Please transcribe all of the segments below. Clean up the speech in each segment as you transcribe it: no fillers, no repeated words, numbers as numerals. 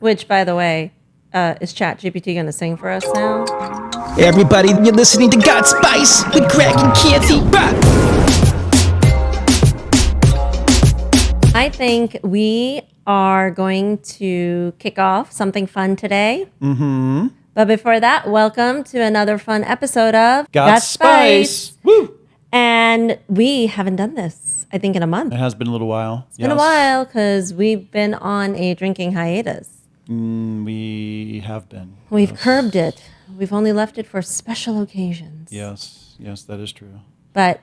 Which, by the way, is ChatGPT going to sing for us now? Hey everybody, you're listening to God Spice with Greg and Kirti. I think we are going to kick off something fun today. Mm-hmm. But before that, welcome to another fun episode of God Spice. Woo! And we haven't done this, I think, in a month. It has been a little while. It's been a while because we've been on a drinking hiatus. We have been. We've curbed it. We've only left it for special occasions. Yes, that is true. But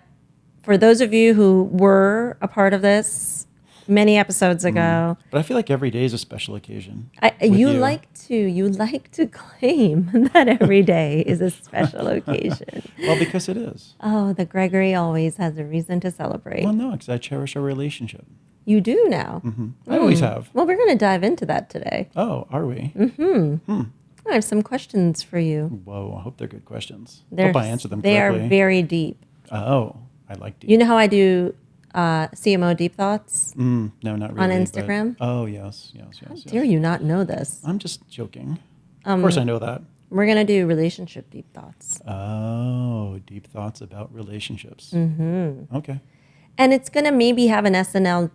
for those of you who were a part of this many episodes ago, But I feel like every day is a special occasion. you like to claim that every day is a special occasion. Well, because it is. Oh, the Gregory always has a reason to celebrate. Well, no, because I cherish our relationship. You do now. Mm-hmm. I always have. Well, we're going to dive into that today. Oh, are we? I have some questions for you. Whoa, I hope they're good questions. Hope I answer them They correctly. are very deep. Oh, I like deep. You know how I do CMO Deep Thoughts? No, not really. On but- Instagram? Oh, yes. How dare you not know this? I'm just joking. Of course I know that. We're going to do relationship deep thoughts. Oh, deep thoughts about relationships. Mm-hmm. Okay. And it's going to maybe have an SNL,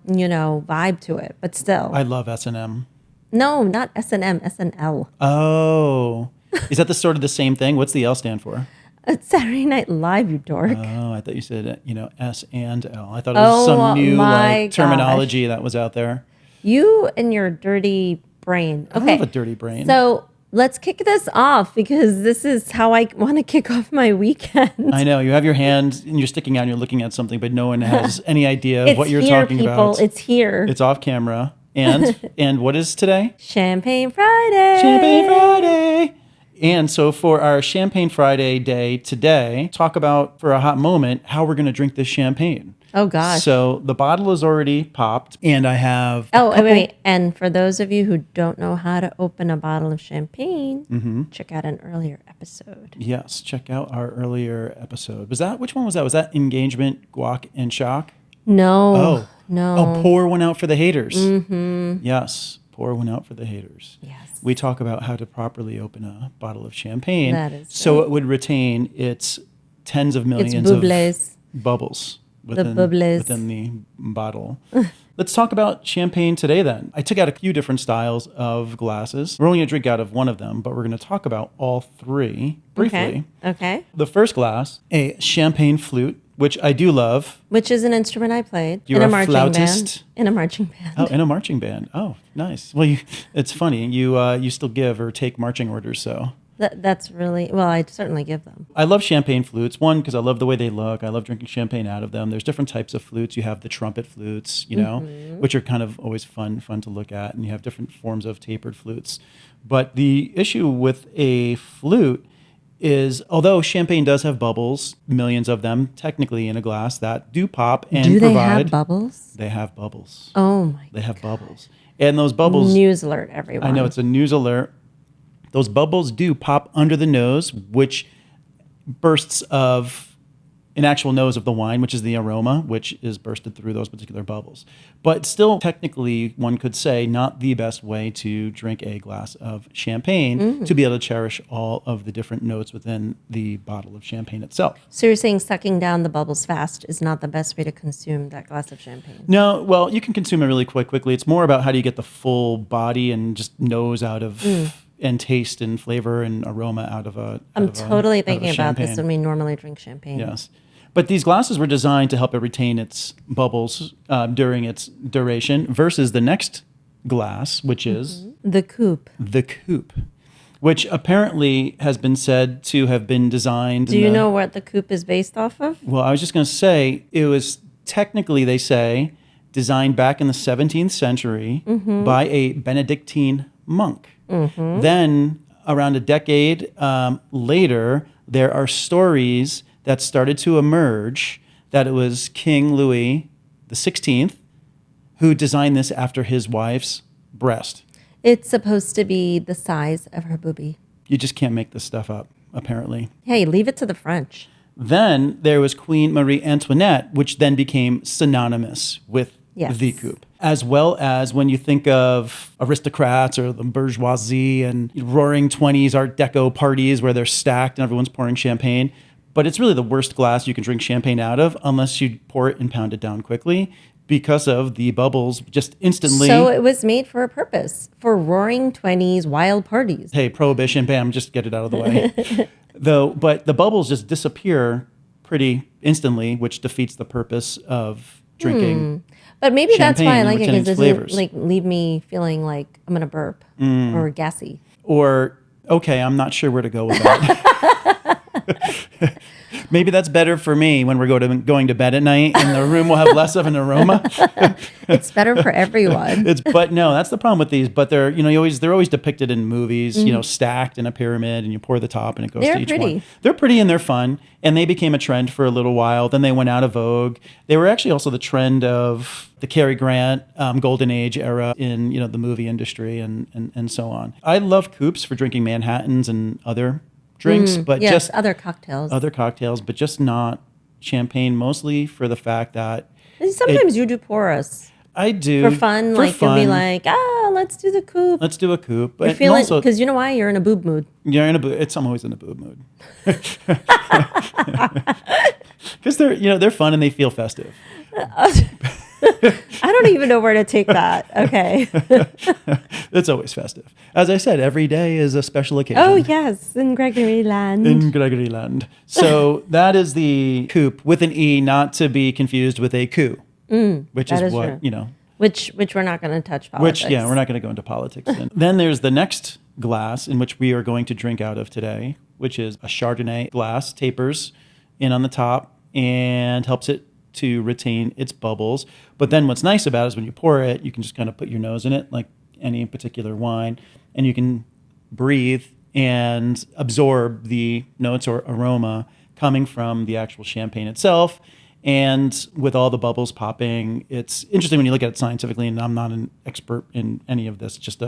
vibe to it, but still. I love S&M. No, not S&M, SNL. Oh. Is that the sort of the same thing? What's the L stand for? It's Saturday Night Live, you dork. Oh, I thought you said, S and L. I thought it was some new terminology that was out there. You and your dirty brain. I don't have a dirty brain. So let's kick this off because this is how I want to kick off my weekend. I know. You have your hand and you're sticking out and you're looking at something, but no one has any idea of what you're talking about. It's here. It's off camera. And what is today? Champagne Friday. Champagne Friday. And so for our Champagne Friday day today, talk about for a hot moment how we're going to drink this champagne. Oh, gosh. So the bottle is already popped and I have... wait. And for those of you who don't know how to open a bottle of champagne, check out an earlier episode. Yes, check out our earlier episode. Which one was that? Was that Engagement, Guac, and Shock? No. Pour one out for the haters. Mm-hmm. Yes, pour one out for the haters. Yes. We talk about how to properly open a bottle of champagne so it would retain its tens of millions of bubbles within the bottle. Let's talk about champagne today then. I took out a few different styles of glasses. We're only going to drink out of one of them, but we're going to talk about all three briefly. Okay. The first glass, a champagne flute, which I do love. Which is an instrument I played You're in a a marching flautist? band. In a marching band. Oh, in a marching band. Oh, nice. Well, it's funny. You still give or take marching orders, so. That's really, well, I certainly give them. I love champagne flutes. One, because I love the way they look. I love drinking champagne out of them. There's different types of flutes. You have the trumpet flutes, which are kind of always fun to look at. And you have different forms of tapered flutes. But the issue with a flute is, although champagne does have bubbles, millions of them technically in a glass that do pop and do they provide. have bubbles? They have bubbles. Oh my! They have bubbles, and those bubbles. News alert, everyone! I know it's a news alert. Those bubbles do pop under the nose, which bursts of an actual nose of the wine, which is the aroma, which is bursted through those particular bubbles. But still, technically, one could say not the best way to drink a glass of champagne to be able to cherish all of the different notes within the bottle of champagne itself. So you're saying sucking down the bubbles fast is not the best way to consume that glass of champagne? No, well, you can consume it really quickly. It's more about how do you get the full body and just nose out of... and taste and flavor and aroma out of a I'm totally thinking about champagne. this when we normally drink champagne. Yes. But these glasses were designed to help it retain its bubbles during its duration versus the next glass, which is... The coupe. The coupe, which apparently has been said to have been designed... Do you know what the coupe is based off of? Well, I was just going to say, it was technically, they say, designed back in the 17th century by a Benedictine monk. Then, around a decade later, there are stories that started to emerge that it was King Louis XVI who designed this after his wife's breast. It's supposed to be the size of her boobie. You just can't make this stuff up, apparently. Hey, leave it to the French. Then there was Queen Marie Antoinette, which then became synonymous with Yes. the coupe. as well as when you think of aristocrats or the bourgeoisie and roaring 20s Art Deco parties where they're stacked and everyone's pouring champagne. But it's really the worst glass you can drink champagne out of unless you pour it and pound it down quickly because of the bubbles just instantly. So it was made for a purpose, for roaring 20s wild parties. Hey, prohibition, bam, just get it out of the way. But the bubbles just disappear pretty instantly, which defeats the purpose of drinking. But maybe that's why I like it, because it flavors. doesn't like leave me feeling like I'm gonna burp or gassy. Or, okay, I'm not sure where to go with that. Maybe that's better for me when we're going to bed at night and the room will have less of an aroma. It's better for everyone. But no, that's the problem with these. But they're they're always depicted in movies, stacked in a pyramid, and you pour the top and it goes to each one. They're pretty and they're fun, and they became a trend for a little while. Then they went out of vogue. They were actually also the trend of the Cary Grant golden age era in the movie industry and so on. I love coupes for drinking Manhattans and other drinks, but just other cocktails, but just not champagne, mostly for the fact that sometimes you do pour us. I do for fun. You'll be like, let's do the coupe. Let's do a coupe. You're feeling, because you know why? You're in a boob mood. You're in a boob. I'm always in a boob mood. Because they're fun and they feel festive. I don't even know where to take that. Okay. It's always festive. As I said, every day is a special occasion. Oh, yes, in Gregory land. In Gregory land. So that is the coupe with an E, not to be confused with a coup, which is what, true. Which we're not going to touch politics. We're not going to go into politics. Then there's the next glass in which we are going to drink out of today, which is a Chardonnay glass, tapers in on the top and helps it to retain its bubbles. But then what's nice about it is when you pour it, you can just kind of put your nose in it like any particular wine, and you can breathe and absorb the notes or aroma coming from the actual champagne itself. And with all the bubbles popping, it's interesting when you look at it scientifically, and I'm not an expert in any of this, just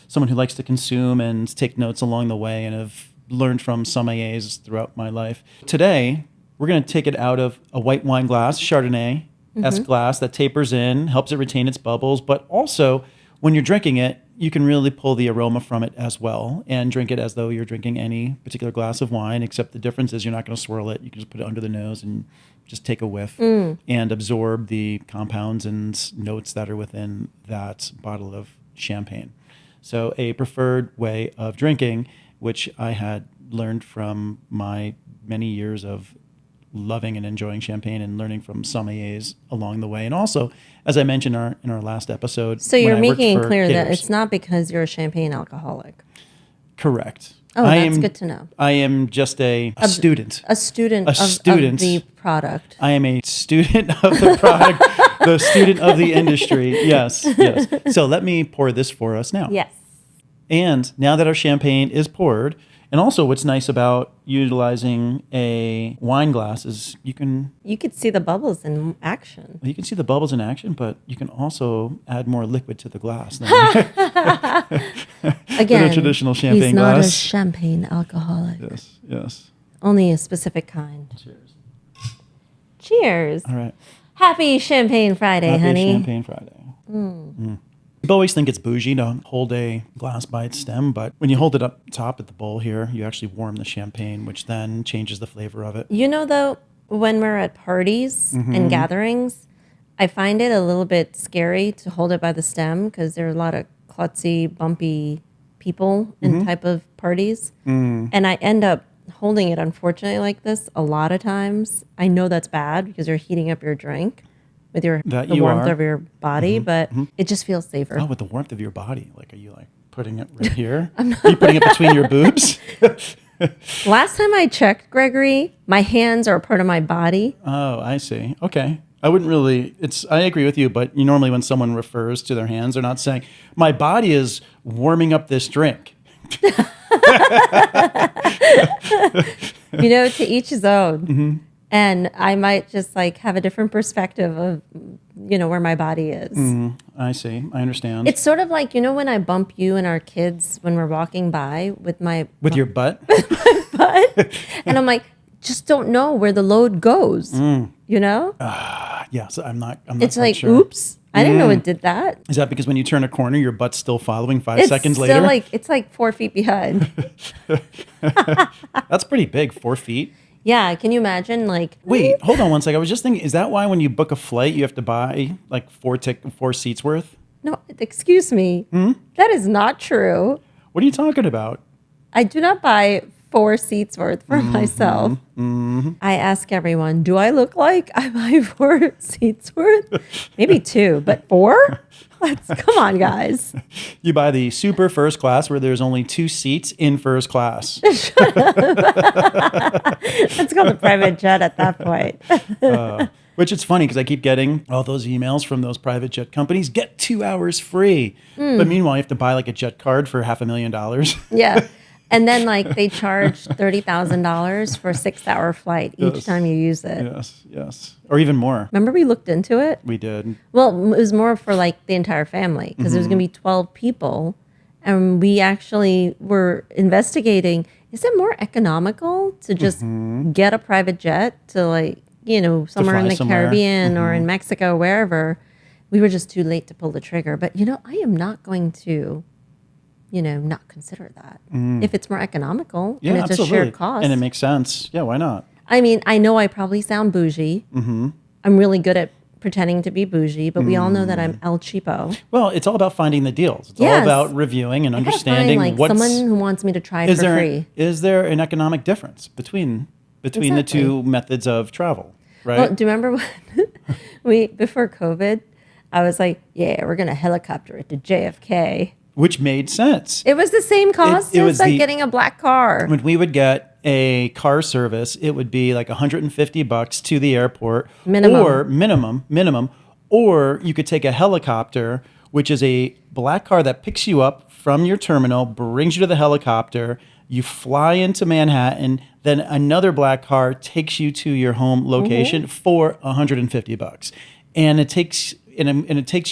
someone who likes to consume and take notes along the way and have learned from sommeliers throughout my life. Today, we're going to take it out of a white wine glass, Chardonnay-esque glass that tapers in, helps it retain its bubbles, but also when you're drinking it, you can really pull the aroma from it as well and drink it as though you're drinking any particular glass of wine, except the difference is you're not going to swirl it. You can just put it under the nose and just take a whiff and absorb the compounds and notes that are within that bottle of champagne. So a preferred way of drinking, which I had learned from my many years of loving and enjoying champagne and learning from sommeliers along the way. And also, as I mentioned in our last episode. So you're making it clear that it's not because you're a champagne alcoholic. Correct. Oh, that's good to know. I am just a student. A student of the product. I am a student of the product, the student of the industry. Yes. So let me pour this for us now. Yes. And now that our champagne is poured, and also what's nice about utilizing a wine glass is you could see the bubbles in action. You can see the bubbles in action, but you can also add more liquid to the glass than again, a traditional champagne glass. He's not a champagne alcoholic. Yes. Only a specific kind. Cheers. All right. Happy Champagne Friday, honey. Happy Champagne Friday. People always think it's bougie to hold a glass by its stem, but when you hold it up top at the bowl here, you actually warm the champagne, which then changes the flavor of it. Though, when we're at parties and gatherings, I find it a little bit scary to hold it by the stem because there are a lot of klutzy, bumpy people in type of parties. And I end up holding it, unfortunately, like this a lot of times. I know that's bad because you're heating up your drink with the warmth of your body, but it just feels safer. Oh, with the warmth of your body. Like, are you putting it right here? Are you putting it between your boobs? Last time I checked, Gregory, my hands are a part of my body. Oh, I see. Okay. I wouldn't really, I agree with you, but normally when someone refers to their hands, they're not saying, my body is warming up this drink. To each his own. And I might just have a different perspective of, where my body is. I see. I understand. It's sort of like, when I bump you and our kids when we're walking by with your butt? With my butt. And I'm like, just don't know where the load goes, Yes, I'm not it's like, sure. oops. I didn't know it did that. Is that because when you turn a corner, your butt's still following 5 It's seconds still later? it's like 4 feet behind. That's pretty big, 4 feet. Yeah, can you imagine? Like, Wait, hold on one second. I was just thinking, is that why when you book a flight, you have to buy like 4 seats worth? no, excuse me. That is not true. What are you talking about? I do not buy 4 seats worth for myself. I ask everyone, do I look like I buy 4 seats worth? Maybe 2, but 4? Come on, guys. You buy the super first class where there's only 2 seats in first class. Let's call the private jet at that point. Which it's funny because I keep getting all those emails from those private jet companies, get 2 hours free. But meanwhile, you have to buy like a jet card for $500,000. Yeah. And then like they charge $30,000 for a 6-hour flight each time you use it. Yes. Or even more. Remember we looked into it? We did. Well, it was more for like the entire family because there was going to be 12 people. And we actually were investigating, is it more economical to just get a private jet to like, somewhere in the Caribbean or in Mexico, wherever? We were just too late to pull the trigger. But, I am not going to, not consider that. If it's more economical and it's absolutely. a shared cost. And it makes sense. Yeah, why not? I mean, I know I probably sound bougie. I'm really good at pretending to be bougie, but we all know that I'm El Cheapo. Well, it's all about finding the deals. It's all Yes. about reviewing and I gotta understanding find, what's... someone who wants me to try it for free. Is there an economic difference between the two methods of travel, right? Well, do you remember when before COVID, I was like, yeah, we're going to helicopter it to JFK. Which made sense. It was the same cost It as was like getting a black car. When we would get a car service, it would be like $150 to the airport. Minimum. Or minimum. Or you could take a helicopter, which is a black car that picks you up from your terminal, brings you to the helicopter, you fly into Manhattan, then another black car takes you to your home location for $150. And it takes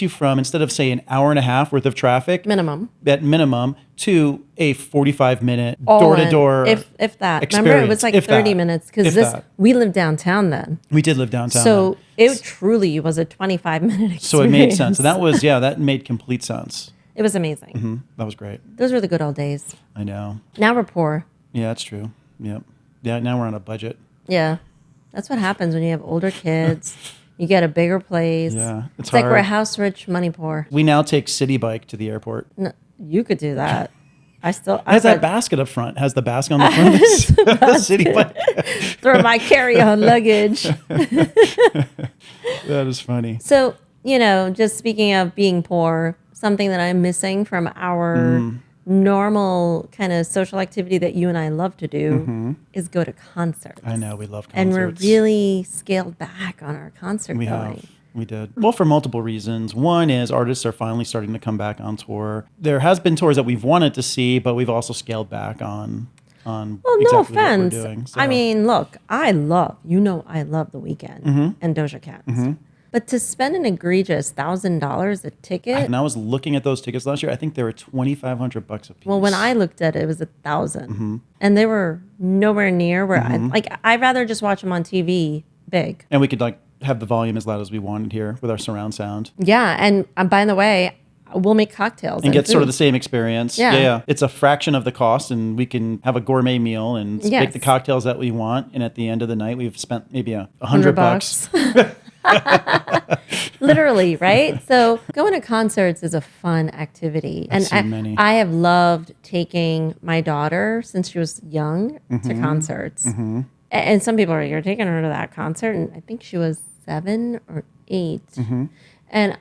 you from, instead of say an hour and a half worth of traffic, Minimum. at minimum, to a 45-minute All door-to-door in, if that. experience. Remember, it was like 30 minutes because that. we lived downtown then. We did live downtown. So it truly was a 25-minute experience. So it made sense. And that made complete sense. It was amazing. That was great. Those were the good old days. I know. Now we're poor. Yeah, that's true. Yep. Yeah, now we're on a budget. Yeah. That's what happens when you have older kids. You get a bigger place. Yeah, It's hard. like we're house rich, money poor. We now take City Bike to the airport. No, you could do that. It has that basket up front. Has the basket on the front of the City Bike. throw my carry-on luggage. That is funny. So, just speaking of being poor, something that I'm missing from our normal kind of social activity that you and I love to do is go to concerts. I know, we love concerts. And we're really scaled back on our concert We going. have. We did. Well, for multiple reasons. One is artists are finally starting to come back on tour. There has been tours that we've wanted to see, but we've also scaled back on Well, exactly no what we're offense. doing. So. I mean, look, I love The Weeknd and Doja Cat. But to spend an egregious $1,000 a ticket. And I was looking at those tickets last year. I think they were $2,500 a piece. Well, when I looked at it, it was $1,000, and they were nowhere near where I'd rather just watch them on TV big. And we could have the volume as loud as we wanted here with our surround sound. Yeah, and by the way, we'll make cocktails and get food. sort of the same experience. Yeah. It's a fraction of the cost, and we can have a gourmet meal and make the cocktails that we want. And at the end of the night, we've spent maybe $100. Literally, right? So going to concerts is a fun activity. I've seen many. I have loved taking my daughter since she was young to concerts. And some people are, you're taking her to that concert. And I think she was 7 or 8. And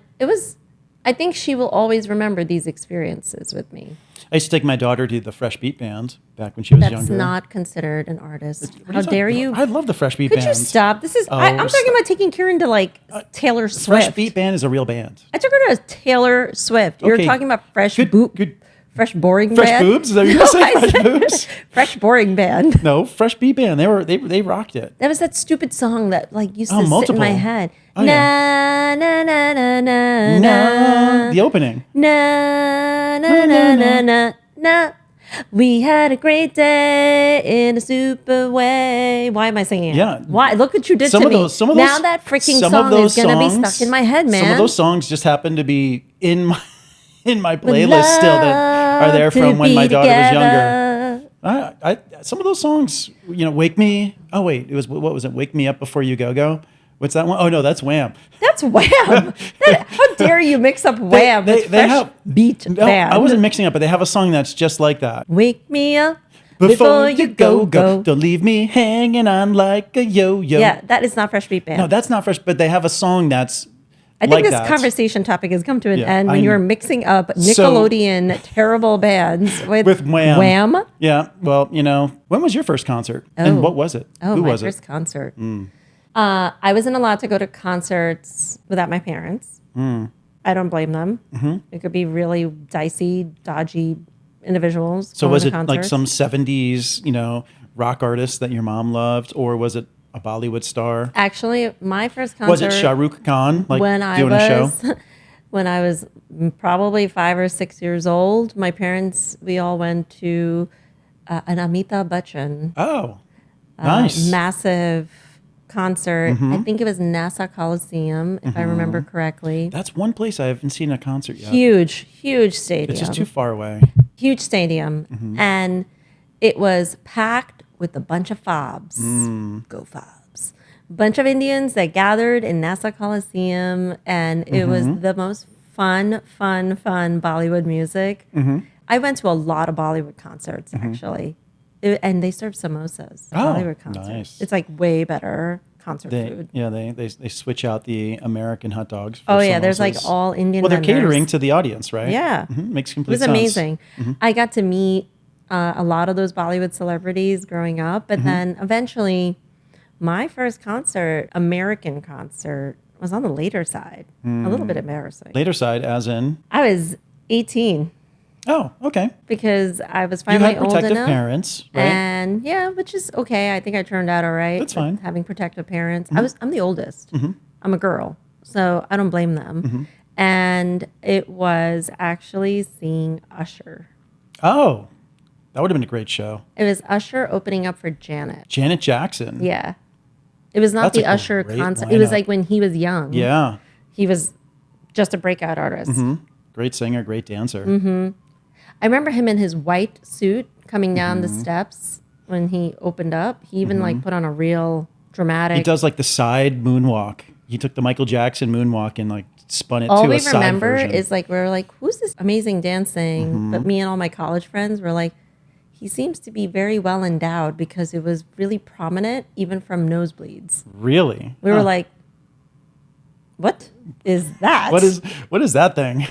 I think she will always remember these experiences with me. I used to take my daughter to the Fresh Beat Band back when she was younger. That's not considered an artist. What How dare you? I love the Fresh Beat Could Band. you stop? This is I'm talking about taking Kieran to Taylor Swift. Fresh Beat Band is a real band. I took her to Taylor Swift. You're Okay. talking about fresh Good. fresh boring Fresh band. boobs? Is that what you're going to say? Fresh boobs? Fresh boring band. No, Fresh Beat Band. They rocked it. That was that stupid song that used to sit in multiple. my head. Oh, na, yeah. na na na na na The opening. na na na na na na. We had a great day in a super way. Why am I singing it? Yeah. Why? Look what you did Some to of me. those, some of Now those, that freaking some of song those is going to be songs- stuck in my head, man. Some of those songs just happen to be in my Would playlist still that are there love to from when be my daughter was younger. together. Some of those songs, Wake Me. Oh wait, what was it? Wake Me Up Before You Go Go. What's that one? Oh no, that's Wham. That's Wham. How dare you mix up Wham with Fresh Beat No, Band? I wasn't mixing up, but they have a song that's just like that. Wake me up before you go. Don't leave me hanging on like a yo-yo. Yeah, that is not Fresh Beat Band. No, that's not fresh, but they have a song that's I think like this that. conversation topic has come to an Yeah, end when you are mixing up Nickelodeon terrible bands with Wham. Wham. Yeah, well, when was your first concert? And what was it? Oh, Who my was first it? concert. I wasn't allowed to go to concerts without my parents. I don't blame them. It could be really dicey, dodgy individuals. So going was to it like concerts. some 70s, rock artist that your mom loved, or was it a Bollywood star? Actually, my first concert Was it Shah Rukh Khan, like when I doing was a show? when I was probably 5 or 6 years old. My parents, we all went to an Amitabh Bachchan Oh, nice. massive concert. I think it was Nassau Coliseum, if I remember correctly. That's one place I haven't seen a concert yet. Huge stadium. It's just too far away. Huge stadium. And it was packed with a bunch of fobs. Go fobs. Bunch of Indians that gathered in Nassau Coliseum, and it was the most fun Bollywood music. I went to a lot of Bollywood concerts, actually. And they serve samosas. Oh, Bollywood concerts. nice. It's like way better concert food. They switch out the American hot dogs. For Oh yeah, there's like samosas. all Indian. Well, they're vendors. catering to the audience, right? Yeah, Makes it complete was sense. amazing. I got to meet a lot of those Bollywood celebrities growing up, but then eventually, my first concert, American concert, was on the later side. A little bit embarrassing. Later side, as in. I was 18 Oh, okay. because I was You finally had old protective enough. parents, right? And yeah, which is okay. I think I turned out all right. That's with fine. Having protective parents. I'm the oldest. I'm a girl, so I don't blame them. And it was actually seeing Usher. Oh, that would have been a great show. It was Usher opening up for Janet. Janet Jackson. Yeah. It was not That's the a Usher great concert. It was lineup. like when he was young. Yeah. He was just a breakout artist. Great singer, great dancer. I remember him in his white suit coming down the steps when he opened up. He even like put on a real dramatic. He does like the side moonwalk. He took the Michael Jackson moonwalk and like spun it All to we a side remember version. is like, we were like, who's this amazing dancing? But me and all my college friends were like, he seems to be very well endowed because it was really prominent even from nosebleeds. Really? We were like, what is that? What is that thing?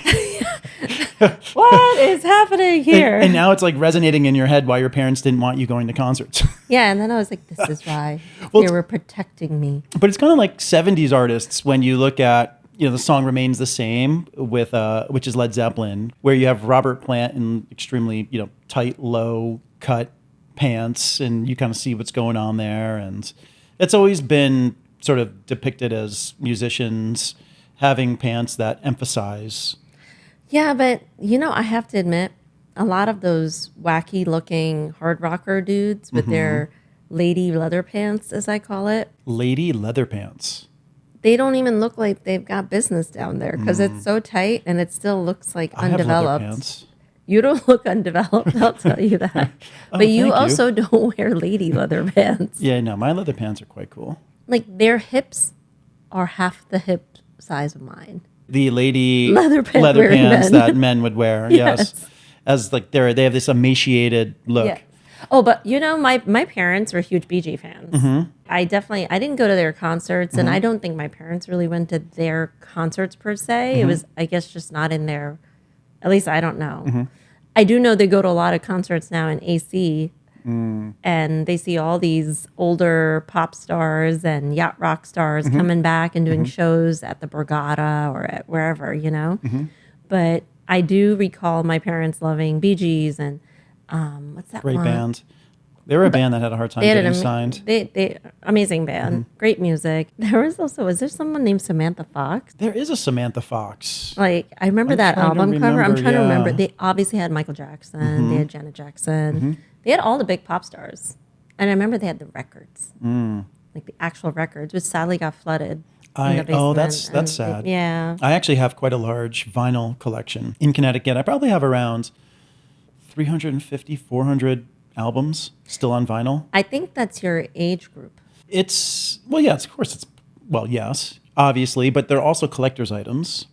What is happening here? And now it's like resonating in your head why your parents didn't want you going to concerts. Yeah, and then I was like, this is why Well, they were protecting me. But it's kind of like 70s artists when you look at, the song remains the same with, which is Led Zeppelin, where you have Robert Plant in extremely, tight, low cut pants, and you kind of see what's going on there. And it's always been sort of depicted as musicians having pants that emphasize. Yeah, but I have to admit, a lot of those wacky looking hard rocker dudes with their lady leather pants, as I call it, Lady leather pants. they don't even look like they've got business down there because it's so tight and it still looks like I have leather undeveloped. pants. You don't look undeveloped, I'll tell you that. Oh, But you thank you. also don't wear lady leather pants. Yeah, no, my leather pants are quite cool. Like their hips are half the hip size of mine. The lady Leather pant leather wearing pants men. that men would wear. Yes. Yes. As like they have this emaciated look. Yeah. Oh, but my parents were huge BG fans. I didn't go to their concerts, and I don't think my parents really went to their concerts per se. It was, I guess, just not in their, at least I don't know. I do know they go to a lot of concerts now in AC, and they see all these older pop stars and yacht rock stars coming back and doing shows at the Borgata or at wherever, But I do recall my parents loving Bee Gees and what's that Great one? band. They were a band that had a hard time They had getting signed. they amazing band, great music. Was there someone named Samantha Fox? There is a Samantha Fox. Like I remember I'm that trying to album cover. I'm remember, trying to remember. yeah. They obviously had Michael Jackson. They had Janet Jackson. They had all the big pop stars, and I remember they had the records, like the actual records, which sadly got flooded. In the basement, that's and sad. yeah. I actually have quite a large vinyl collection in Connecticut. I probably have around 350, 400 albums still on vinyl. I think that's your age group. Yes, obviously, but they're also collector's items.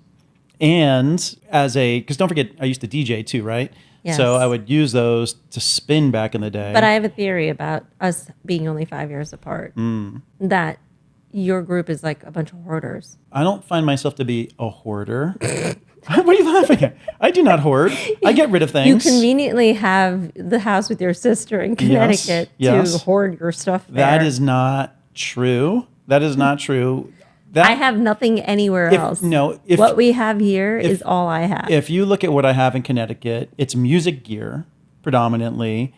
And because don't forget, I used to DJ too, right? Yes. So I would use those to spin back in the day. But I have a theory about us being only 5 years apart. That your group is like a bunch of hoarders. I don't find myself to be a hoarder. What are you laughing at? I do not hoard. I get rid of things. You conveniently have the house with your sister in Connecticut to hoard your stuff there. That is not true. That is not true. I have nothing anywhere else. What we have here is all I have. If you look at what I have in Connecticut, it's music gear predominantly.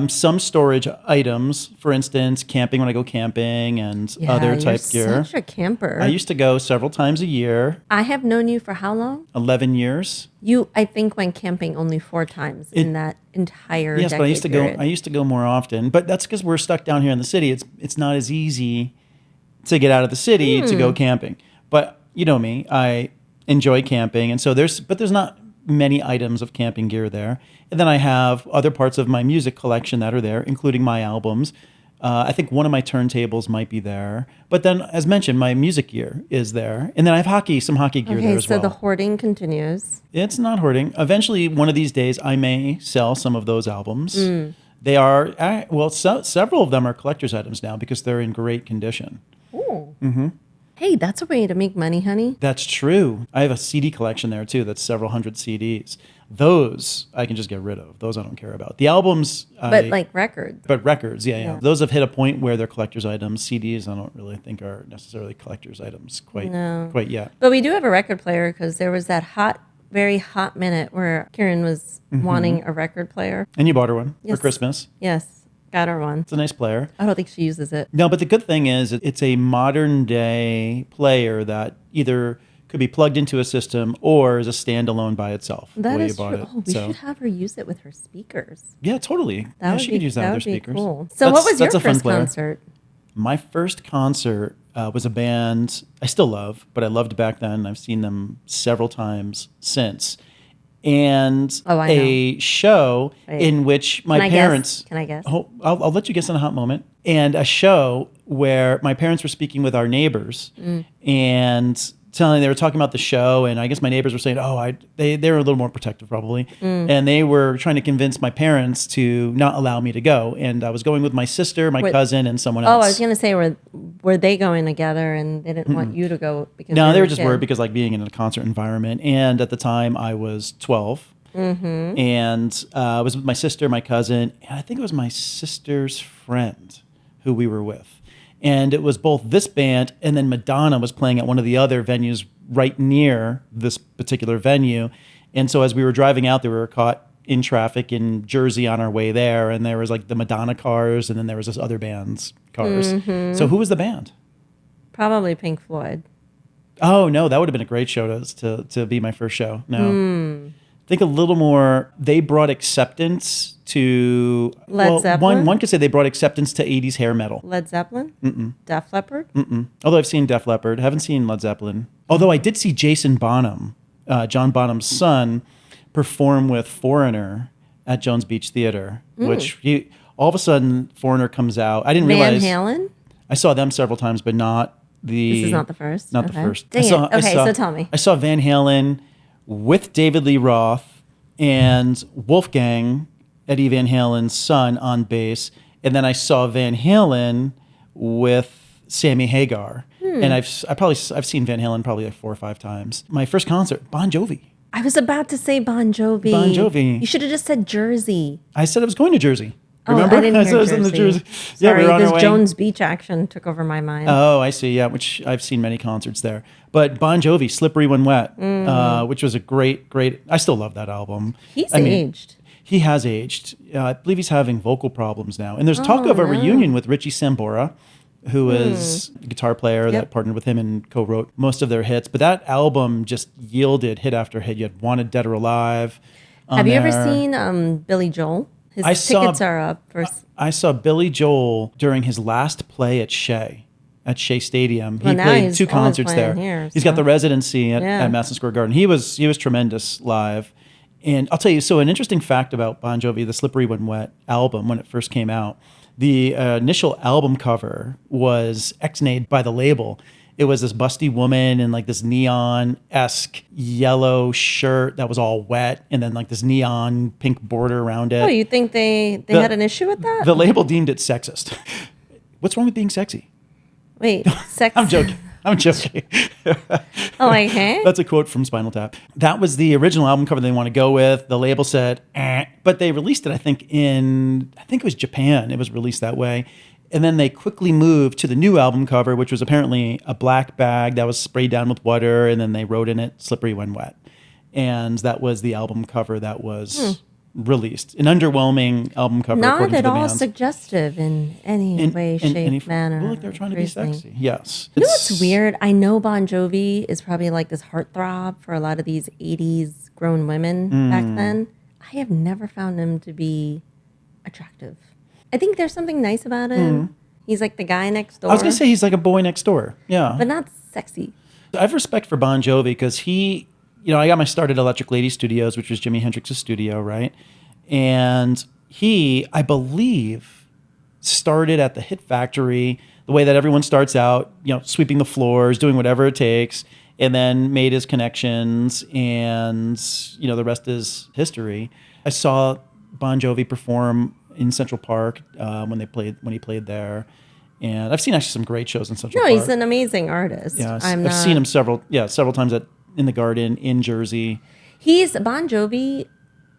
Some storage items, for instance, camping when I go camping and other type gear. You're such a camper. I used to go several times a year. I have known you for how long? 11 years. You, I think, went camping only 4 times in that entire yes, but I used to period. go. I used to go more often, but that's because we're stuck down here in the city. It's not as easy to get out of the city to go camping. But you know me, I enjoy camping, and so there's not many items of camping gear there. And then I have other parts of my music collection that are there, including my albums. I think one of my turntables might be there. But then, as mentioned, my music gear is there. And then I have some hockey gear there as well. So the hoarding continues. It's not hoarding. Eventually, one of these days, I may sell some of those albums. They are, several of them are collector's items now because they're in great condition. Oh. Hey, that's a way to make money, honey. That's true. I have a CD collection there too. That's several hundred CDs. Those I can just get rid of. Those I don't care about. The albums, like records. But records, yeah. Those have hit a point where they're collector's items. CDs, I don't really think are necessarily collector's items quite yet. But we do have a record player because there was that very hot minute where Kieran was wanting a record player. And you bought her one for Christmas. Yes. Got her one. It's a nice player. I don't think she uses it. No, but the good thing is it's a modern day player that either could be plugged into a system or is a standalone by itself. That is true. We should have her use it with her speakers. Yeah, totally. She could use that with her speakers. Cool. So what was your first concert? My first concert was a band I still love, but I loved back then. I've seen them several times since. And a show in which my parents... Can I guess? I'll let you guess in a hot moment. And a show where my parents were speaking with our neighbors and they were talking about the show, and I guess my neighbors were saying, they were a little more protective probably, and they were trying to convince my parents to not allow me to go, and I was going with my sister, my cousin, and someone else. I was going to say, were they going together, and they didn't want you to go because no, they were just worried because like being in a concert environment, and at the time I was 12, and I was with my sister, my cousin, and I think it was my sister's friend who we were with. And it was both this band and then Madonna was playing at one of the other venues right near this particular venue. And so as we were driving out, we were caught in traffic in Jersey on our way there. And there was like the Madonna cars and then there was this other band's cars. So who was the band? Probably Pink Floyd. Oh, no, that would have been a great show to be my first show. No. Think a little more, they brought acceptance to... Led Zeppelin? One could say they brought acceptance to 80s hair metal. Led Zeppelin? Mm-mm. Def Leppard? Mm-mm. Although I've seen Def Leppard. Haven't seen Led Zeppelin. Although I did see Jason Bonham, John Bonham's son, perform with Foreigner at Jones Beach Theater, which all of a sudden Foreigner comes out. I didn't realize... Van Halen? I saw them several times, but not the... This is not the first? Not the first. Dang it. Okay, so tell me. I saw Van Halen with David Lee Roth and Wolfgang, Eddie Van Halen's son, on bass. And then I saw Van Halen with Sammy Hagar. And I've seen Van Halen probably like 4 or 5 times. My first concert, Bon Jovi. I was about to say Bon Jovi. Bon Jovi. You should have just said Jersey. I said I was going to Jersey. Remember? I didn't hear I was in the Jersey. Sorry, we were on our this way. Jones Beach action took over my mind. Oh, I see. Yeah, which I've seen many concerts there. But Bon Jovi, Slippery When Wet, which was a great. I still love that album. He's aged. He has aged. I believe he's having vocal problems now. And there's talk of a reunion with Richie Sambora, who is a guitar player that partnered with him and co-wrote most of their hits. But that album just yielded hit after hit. You had Wanted Dead or Alive. Have you ever seen Billy Joel? His tickets are up. I saw Billy Joel during his last play at Shea Stadium. He played 2 concerts there. He's got the residency at Madison Square Garden. He was tremendous live. And I'll tell you, so an interesting fact about Bon Jovi, the Slippery When Wet album, when it first came out, the initial album cover was ex-nayed by the label. It was this busty woman in like this neon-esque yellow shirt that was all wet, and then like this neon pink border around it. Oh, you think they had an issue with that? The label deemed it sexist. What's wrong with being sexy? Wait, sex? I'm joking. Oh, like, hey? That's a quote from Spinal Tap. That was the original album cover they want to go with. The label said, but they released it, I think it was Japan. It was released that way. And then they quickly moved to the new album cover, which was apparently a black bag that was sprayed down with water, and then they wrote in it, Slippery When Wet. And that was the album cover that was released. An underwhelming album cover, not according at to the all band. suggestive in any way, shape, manner. Well, like they're trying to be sexy. Yes. You know what's weird? I know Bon Jovi is probably like this heartthrob for a lot of these 80s grown women back then. I have never found him to be attractive. I think there's something nice about him. He's like the guy next door. I was going to say he's like a boy next door. Yeah. But not sexy. I have respect for Bon Jovi because he, I got my start at Electric Lady Studios, which was Jimi Hendrix's studio, right? And he, I believe, started at the Hit Factory, the way that everyone starts out, sweeping the floors, doing whatever it takes, and then made his connections, and, the rest is history. I saw Bon Jovi perform in Central Park when he played there. And I've seen actually some great shows in Central Park. No, he's an amazing artist. Yeah, I've seen him several times in the Garden, in Jersey. He's Bon Jovi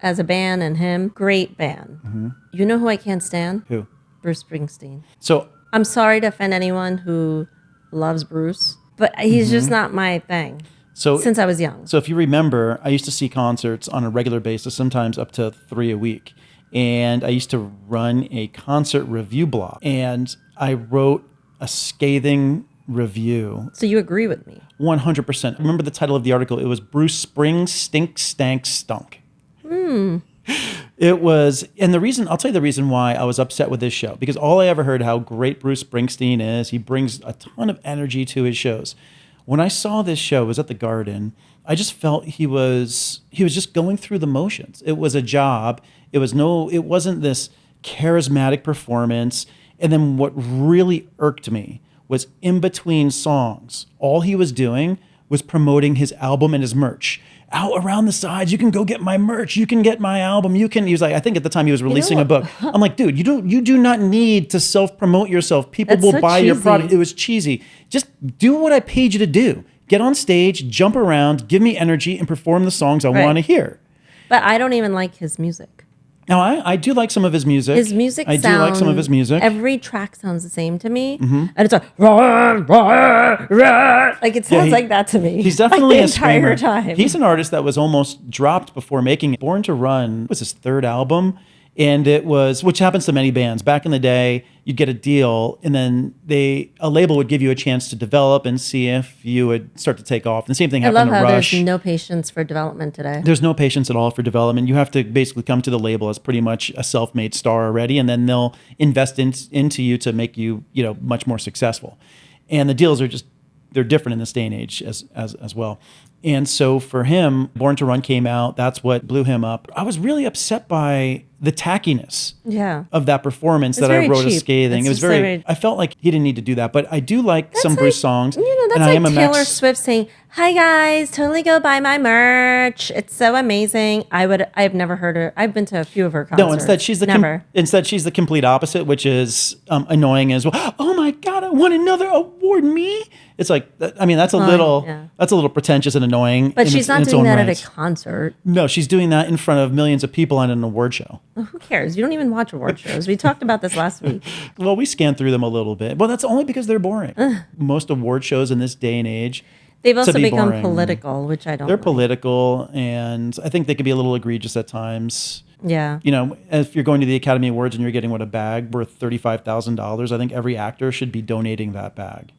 as a band, and him, great band. You know who I can't stand? Who? Bruce Springsteen. So I'm sorry to offend anyone who loves Bruce, but he's just not my thing. Since I was young. So if you remember, I used to see concerts on a regular basis, sometimes up to 3 a week. And I used to run a concert review blog. And I wrote a scathing review. So you agree with me? 100%. Remember the title of the article? It was Bruce Springs Stink Stank Stunk. It was, and I'll tell you the reason why I was upset with this show, because all I ever heard how great Bruce Springsteen is. He brings a ton of energy to his shows. When I saw this show, it was at the Garden, I just felt he was just going through the motions. It was a job. It wasn't this charismatic performance. And then what really irked me was in between songs, all he was doing was promoting his album and his merch. Out around the sides, you can go get my merch. You can get my album. He was like, I think at the time he was releasing a book. I'm like, dude, you do not need to self-promote yourself. People will buy your product. It was cheesy. Just do what I paid you to do. Get on stage, jump around, give me energy, and perform the songs I want to hear. But I don't even like his music. Now, I do like some of his music. I do like some of his music. Every track sounds the same to me. And it's like, rah, rah, rah. Like it sounds like that to me. He's definitely like a screamer. Time. He's an artist that was almost dropped before making it. Born to Run was his 3rd album. And it was, which happens to many bands. Back in the day, you'd get a deal, and then a label would give you a chance to develop and see if you would start to take off. And the same thing happened to Rush. There's no patience for development today. There's no patience at all for development. You have to basically come to the label as pretty much a self-made star already, and then they'll invest into you to make you, much more successful. And the deals are they're different in this day and age as well. And so for him, Born to Run came out. That's what blew him up. I was really upset by the tackiness of that performance that I wrote as scathing. It was very, I felt like he didn't need to do that. But I do like some Bruce songs. That's like Taylor Swift saying, hi guys, totally go buy my merch. It's so amazing. I've never heard her. I've been to a few of her concerts. No, instead she's the complete opposite, which is annoying as well. Oh my God, I won another award, me? It's like, I mean, that's a little pretentious and annoying. But she's not doing that at a concert. No, she's doing that in front of millions of people at an award show. Well, who cares? You don't even watch award shows. We talked about this last week. Well, we scanned through them a little bit. Well, that's only because they're boring. Most award shows in this day and age. They've also become political, which I don't They're like. political, and I think they can be a little egregious at times. Yeah. You know, if you're going to the Academy Awards and you're getting a bag worth $35,000, I think every actor should be donating that bag.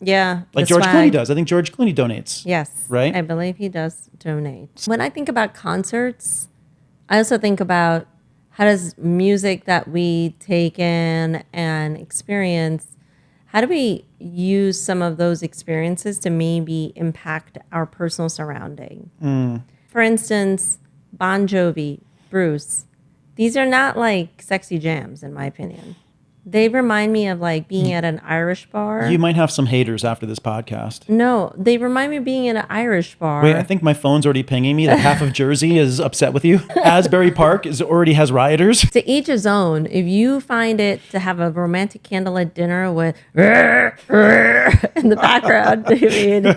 Yeah. Like the George swag. Clooney does. I think George Clooney donates. Yes. Right? I believe he does donate. When I think about concerts, I also think about how does music that we take in and experience, how do we use some of those experiences to maybe impact our personal surrounding? For instance, Bon Jovi, Bruce, these are not like sexy jams, in my opinion. They remind me of like being at an Irish bar. You might have some haters after this podcast. No, they remind me of being in an Irish bar. Wait, I think my phone's already pinging me that half of Jersey is upset with you. Asbury Park already has rioters. To each his own. If you find it to have a romantic candlelit dinner with in the background, I mean,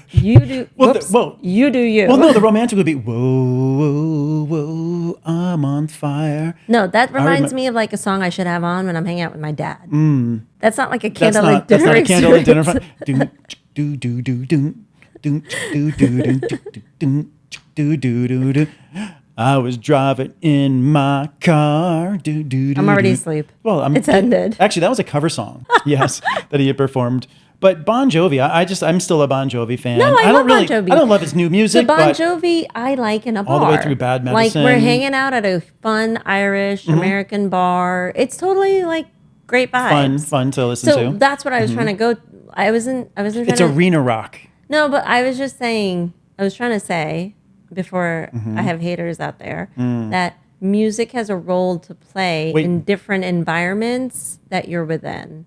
you do. Well, you do you. Well, no, the romantic would be, whoa, whoa, whoa, I'm on fire. No, that reminds me of like a song I should have on when I'm hanging out with my dad. That's not like a candlelit That's dinner. not a candlelit dinner. Do do do do do do do do do do do do. I was driving in my car. I'm already asleep. Well, it's ended. Actually, that was a cover song. Yes, that he had performed. But Bon Jovi, I'm still a Bon Jovi fan. No, I love Bon Jovi. I don't love his new music. The Bon Jovi I like in a bar. All the way through Bad Medicine. Like we're hanging out at a fun Irish American bar. It's totally like great vibes. Fun to listen to. So that's what I was trying to go. I wasn't trying It's arena rock. No, but I was just saying. I was trying to say before I have haters out there that music has a role to play in different environments that you're within.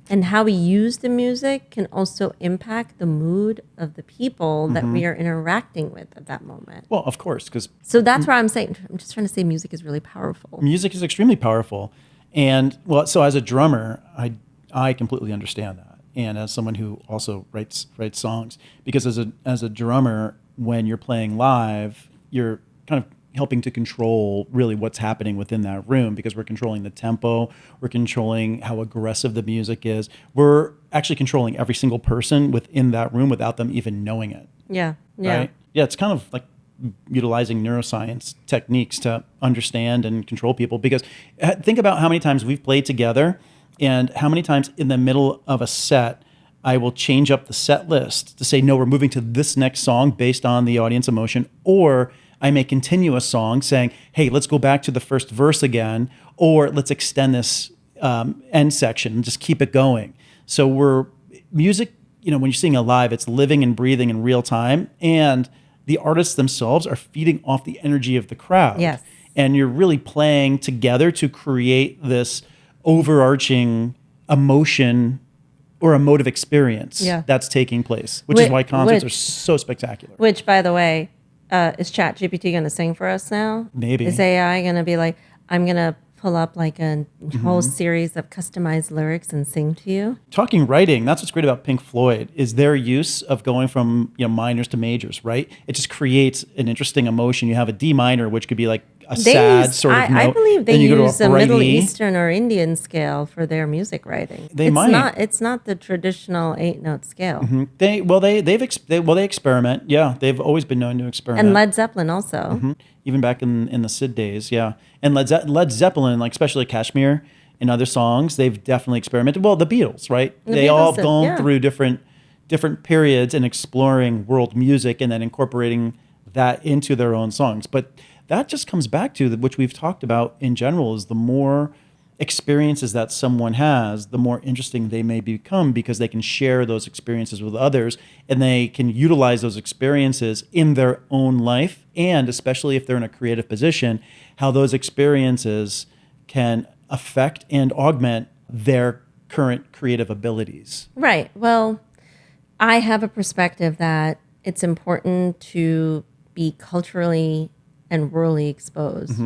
And how we use the music can also impact the mood of the people that we are interacting with at that moment. Well, of course, so that's why I'm saying, I'm just trying to say music is really powerful. Music is extremely powerful. And well, so as a drummer, I completely understand that. And as someone who also writes songs, because as a drummer, when you're playing live, you're kind of helping to control really what's happening within that room, because we're controlling the tempo, we're controlling how aggressive the music is. We're actually controlling every single person within that room without them even knowing it. Yeah. Right? Yeah, it's kind of like utilizing neuroscience techniques to understand and control people, because think about how many times we've played together and how many times in the middle of a set I will change up the set list to say, no, we're moving to this next song based on the audience emotion, or I may continue a song saying, hey, let's go back to the first verse again, or let's extend this end section and just keep it going. So music, when you're seeing it live, it's living and breathing in real time, and the artists themselves are feeding off the energy of the crowd. Yes. And you're really playing together to create this overarching emotion or emotive experience that's taking place, which is why concerts are so spectacular. Which, by the way, is ChatGPT going to sing for us now? Maybe. Is AI going to be like, I'm going to pull up like a whole series of customized lyrics and sing to you? Talking writing, that's what's great about Pink Floyd, is their use of going from minors to majors, right? It just creates an interesting emotion. You have a D minor, which could be like a sad sort of note. I believe they then you use go to a Middle E. Eastern or Indian scale for their music writing. It's not the traditional 8-note scale. They experiment. Yeah, they've always been known to experiment. And Led Zeppelin also. Even back in the Sid days, yeah. And Led Zeppelin, like especially Kashmir and other songs, they've definitely experimented. Well, the Beatles, right? They all have gone through different periods and exploring world music and then incorporating that into their own songs. But that just comes back to which we've talked about in general, is the more experiences that someone has, the more interesting they may become, because they can share those experiences with others and they can utilize those experiences in their own life. And especially if they're in a creative position, how those experiences can affect and augment their current creative abilities. Right. Well, I have a perspective that it's important to be culturally and rurally exposed.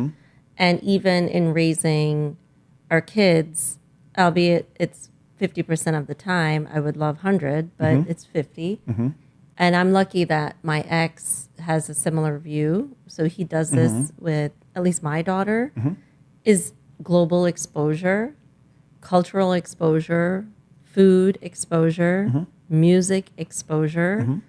And even in raising our kids, albeit it's 50% of the time, I would love 100, but it's 50. And I'm lucky that my ex has a similar view. So he does this with at least my daughter, is global exposure, cultural exposure, food exposure, music exposure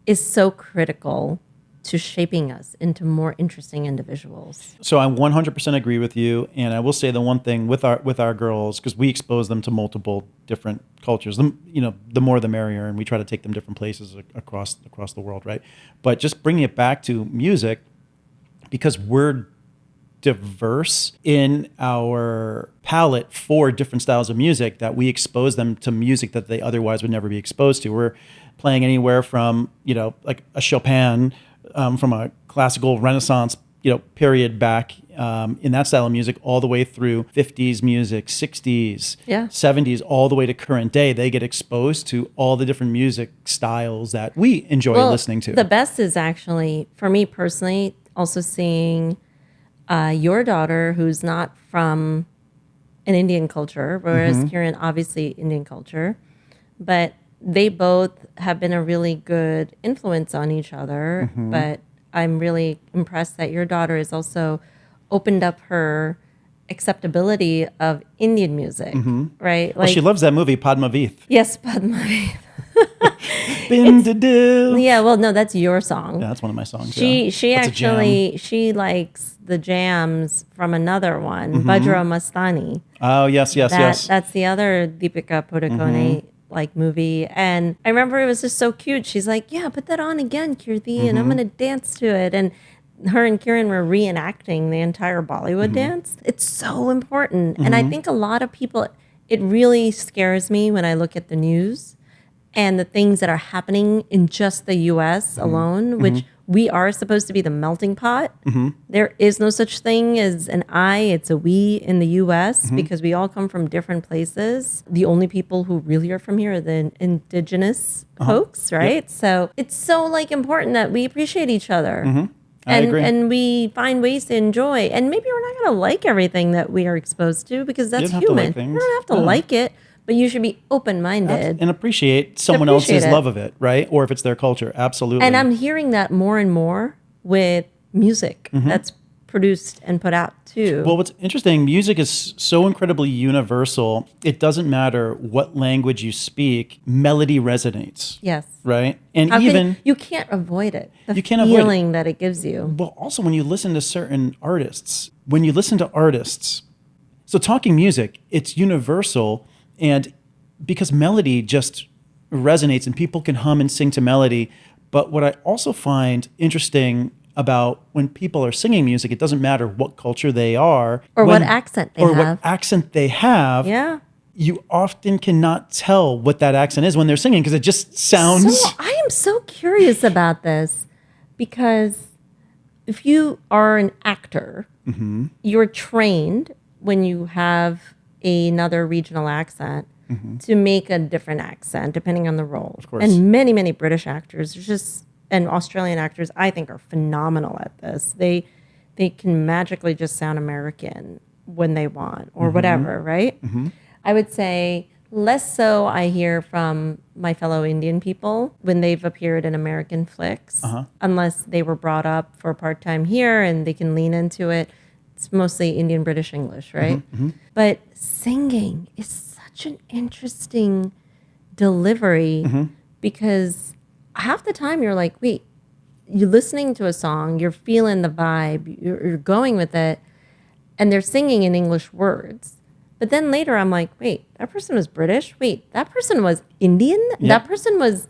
is so critical to shaping us into more interesting individuals. So I 100% agree with you, and I will say the one thing with our girls, because we expose them to multiple different cultures. The more the merrier, and we try to take them different places across the world, right? But just bringing it back to music, because we're diverse in our palette for different styles of music, that we expose them to music that they otherwise would never be exposed to. We're playing anywhere from like a Chopin, from a classical Renaissance period back in that style of music, all the way through 50s music, 60s, 70s, all the way to current day. They get exposed to all the different music styles that we enjoy listening to. The best is actually, for me personally, also seeing your daughter, who's not from an Indian culture, whereas Kieran, obviously Indian culture, but they both have been a really good influence on each other. But I'm really impressed that your daughter has also opened up her acceptability of Indian music, right? Well, she loves that movie, Padmavat. Yes, Padmavat. Yeah, well, no, that's your song. Yeah, that's one of my songs. She actually she likes the jams from another one, Bajra Mastani. Oh, yes. That's the other Deepika Padukone like movie. And I remember it was just so cute. She's like, yeah, put that on again, Kirti, and I'm going to dance to it. And her and Kieran were reenacting the entire Bollywood dance. It's so important. And I think a lot of people, it really scares me when I look at the news and the things that are happening in just the US alone, which we are supposed to be the melting pot. There is no such thing as an I, it's a we in the US because we all come from different places. The only people who really are from here are the indigenous folks, right? Yep. So it's so like important that we appreciate each other. I agree. And we find ways to enjoy. And maybe we're not going to like everything that we are exposed to because that's human. You don't have to like it. But you should be open-minded. And appreciate someone else's love of it, right? Or if it's their culture, absolutely. And I'm hearing that more and more with music that's produced and put out too. Well, what's interesting, music is so incredibly universal. It doesn't matter what language you speak, melody resonates. Yes. Right? And you can't avoid it. The can't avoid feeling that it gives you. Well, also when you listen to certain artists, so talking music, it's universal. And because melody just resonates and people can hum and sing to melody. But what I also find interesting about when people are singing music, it doesn't matter what culture they are. Or what accent they have. Yeah. You often cannot tell what that accent is when they're singing because it just sounds... So I am so curious about this because if you are an actor, you're trained when you have another regional accent to make a different accent depending on the role. Of course. And many, many British actors and Australian actors, I think, are phenomenal at this. They can magically just sound American when they want or whatever, right? I would say less so I hear from my fellow Indian people when they've appeared in American flicks, unless they were brought up for part-time here and they can lean into it. It's mostly Indian, British, English, right? But singing is such an interesting delivery because half the time you're like, wait, you're listening to a song, you're feeling the vibe, you're going with it, and they're singing in English words. But then later I'm like, wait, that person was British? Wait, that person was Indian? Yep. That person was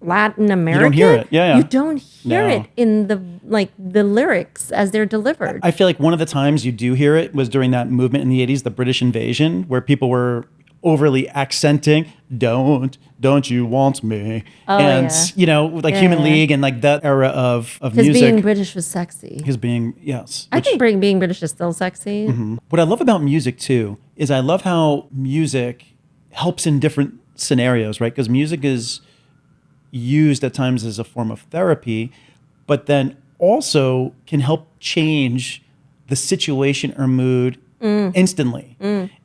Latin American? You don't hear it. Yeah. You don't hear it in the lyrics as they're delivered. I feel like one of the times you do hear it was during that movement in the 80s, the British invasion, where people were overly accenting, don't you want me? Human League and like that era of music. Because being British was sexy. I think being British is still sexy. What I love about music too is I love how music helps in different scenarios, right? Because music is used at times as a form of therapy, but then also can help change the situation or mood instantly.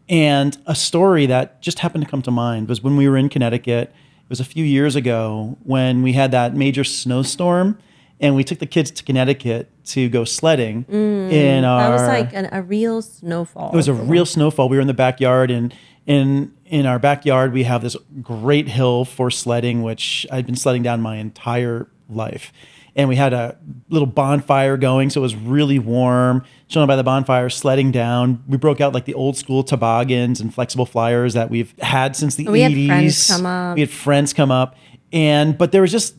And a story that just happened to come to mind was when we were in Connecticut. It was a few years ago when we had that major snowstorm and we took the kids to Connecticut to go sledding. That was like a real snowfall. It was a real snowfall. We were in the backyard, and in our backyard we have this great hill for sledding, which I'd been sledding down my entire life. and we had a little bonfire going, so it was really warm. Chilling by the bonfire, sledding down. We broke out like the old school toboggans and flexible flyers that we've had since the 80s. We had friends come up. We had friends come up, but there was just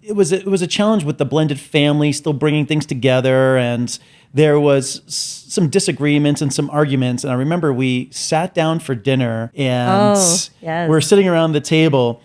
it was a challenge with the blended family, still bringing things together, and there was some disagreements and some arguments. And I remember we sat down for dinner, and we're sitting around the table.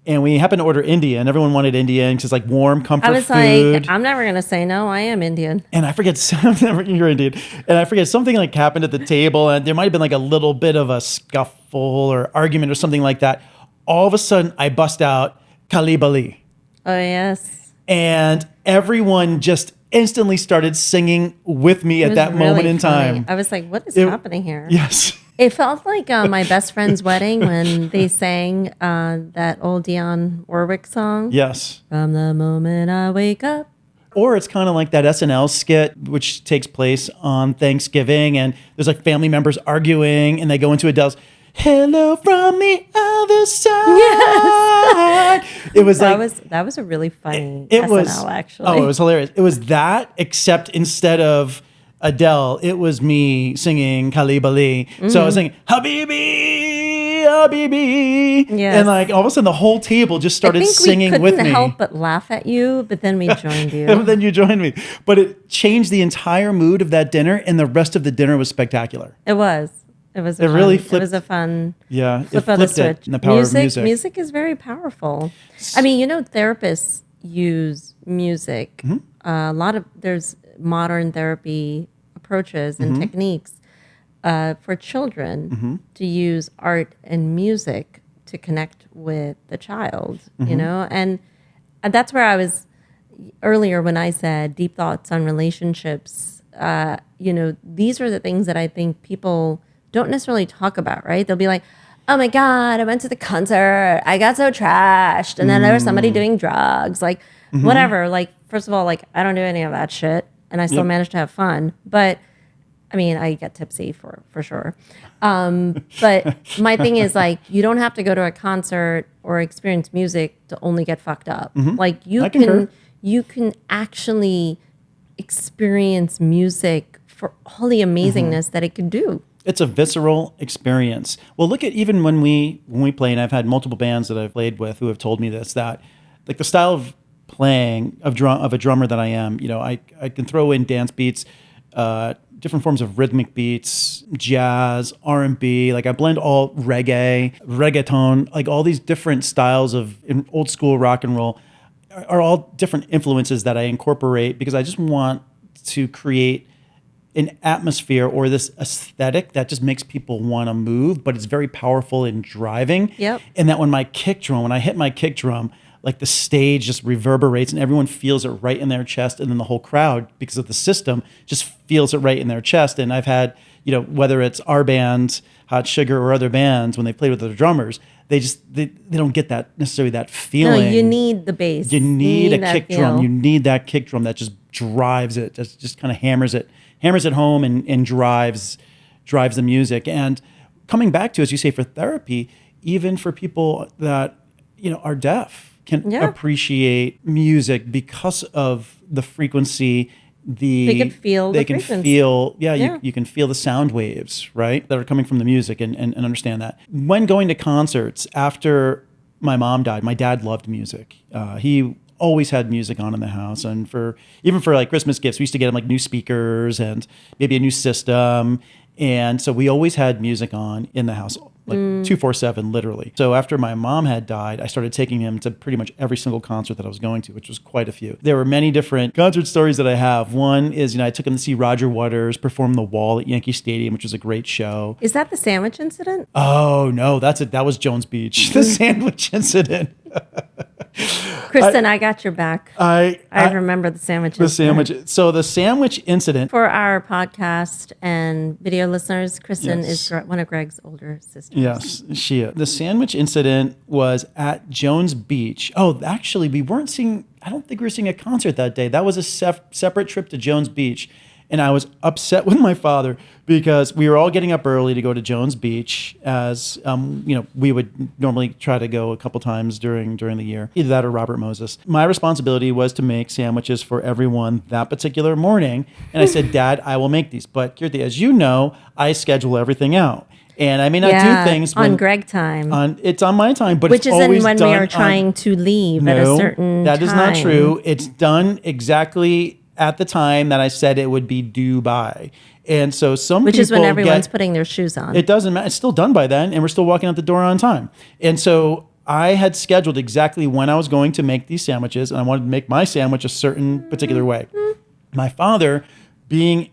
And we happened to order Indian. Everyone wanted Indian because it's like warm, comfort food. I was like, I'm never going to say no. I am Indian. And I forget something. You're Indian. And I forget something like happened at the table. And there might have been like a little bit of a scuffle or argument or something like that. All of a sudden, I bust out Kalibali. Oh, yes. And everyone just instantly started singing with me at that moment in time. I was like, what is happening here? Yes. It felt like my best friend's wedding when they sang that old Dionne Warwick song. Yes. From the moment I wake up. Or it's kind of like that SNL skit, which takes place on Thanksgiving, and there's like family members arguing, and they go into Adele's "Hello from the Other Side." Yes. It was that was a really funny SNL, actually. Oh, it was hilarious. It was that, except instead of Adele, it was me singing Kalibali. So I was singing Habibi, Habibi. Yes. And like all of a sudden the whole table just started singing with me. We couldn't help but laugh at you, but then we joined you. And then you joined me. But it changed the entire mood of that dinner, and the rest of the dinner was spectacular. It was. It was. It really flipped. It was a fun. Yeah, flip it of the flipped it switch. in the power of music. Music is very powerful. I mean, therapists use music. There's modern therapy approaches and techniques for children to use art and music to connect with the child, and that's where I was earlier when I said deep thoughts on relationships. These are the things that I think people don't necessarily talk about, right? They'll be like, oh my God, I went to the concert, I got so trashed, and then there was somebody doing drugs, like whatever. Like, first of all, like I don't do any of that shit, and I still manage to have fun. But I mean, I get tipsy for sure. But my thing is like, you don't have to go to a concert or experience music to only get fucked up. Like you can actually experience music for all the amazingness that it could do. It's a visceral experience. Well, look at even when we play, and I've had multiple bands that I've played with who have told me this, that like the style of playing of a drummer that I am, I can throw in dance beats, different forms of rhythmic beats, jazz, R&B, like I blend all reggaeton, like all these different styles of old school rock and roll are all different influences that I incorporate because I just want to create an atmosphere or this aesthetic that just makes people want to move, but it's very powerful in driving. Yep. And that when I hit my kick drum, like the stage just reverberates and everyone feels it right in their chest. And then the whole crowd, because of the system, just feels it right in their chest. And I've had, whether it's our band, Hot Sugar, or other bands, when they played with other drummers, they don't get necessarily that feeling. No, you need the bass. You need a kick drum. You need that kick drum that just drives it, just kind of hammers it home and drives the music. And coming back to, as you say, for therapy, even for people that are deaf, can appreciate music because of the frequency. They can feel the frequency. You can feel the sound waves, right, that are coming from the music and understand that. When going to concerts, after my mom died, my dad loved music. He always had music on in the house, and even for like Christmas gifts, we used to get him like new speakers and maybe a new system. And so we always had music on in the house, like 24/7, literally. So after my mom had died, I started taking him to pretty much every single concert that I was going to, which was quite a few. There were many different concert stories that I have. One is, I took him to see Roger Waters perform The Wall at Yankee Stadium, which was a great show. Is that the sandwich incident? Oh, no, that's it. That was Jones Beach, the sandwich incident. Kristen, I got your back. I remember the sandwich incident. So the sandwich incident. For our podcast and video listeners, Kristen is one of Greg's older sisters. Yes, she is. The sandwich incident was at Jones Beach. Oh, actually, I don't think we were seeing a concert that day. That was a separate trip to Jones Beach. And I was upset with my father because we were all getting up early to go to Jones Beach, as we would normally try to go a couple times during the year, either that or Robert Moses. My responsibility was to make sandwiches for everyone that particular morning. And I said, Dad, I will make these. But Kirti, as you know, I schedule everything out. And I may not do things on Greg time. It's on my time, but which it's is always when we are trying to leave at a certain that time. is not true. It's done exactly at the time that I said it would be due by. And so which is when everyone's putting their shoes on. It doesn't matter. It's still done by then, and we're still walking out the door on time. And so I had scheduled exactly when I was going to make these sandwiches, and I wanted to make my sandwich a certain particular way. My father, being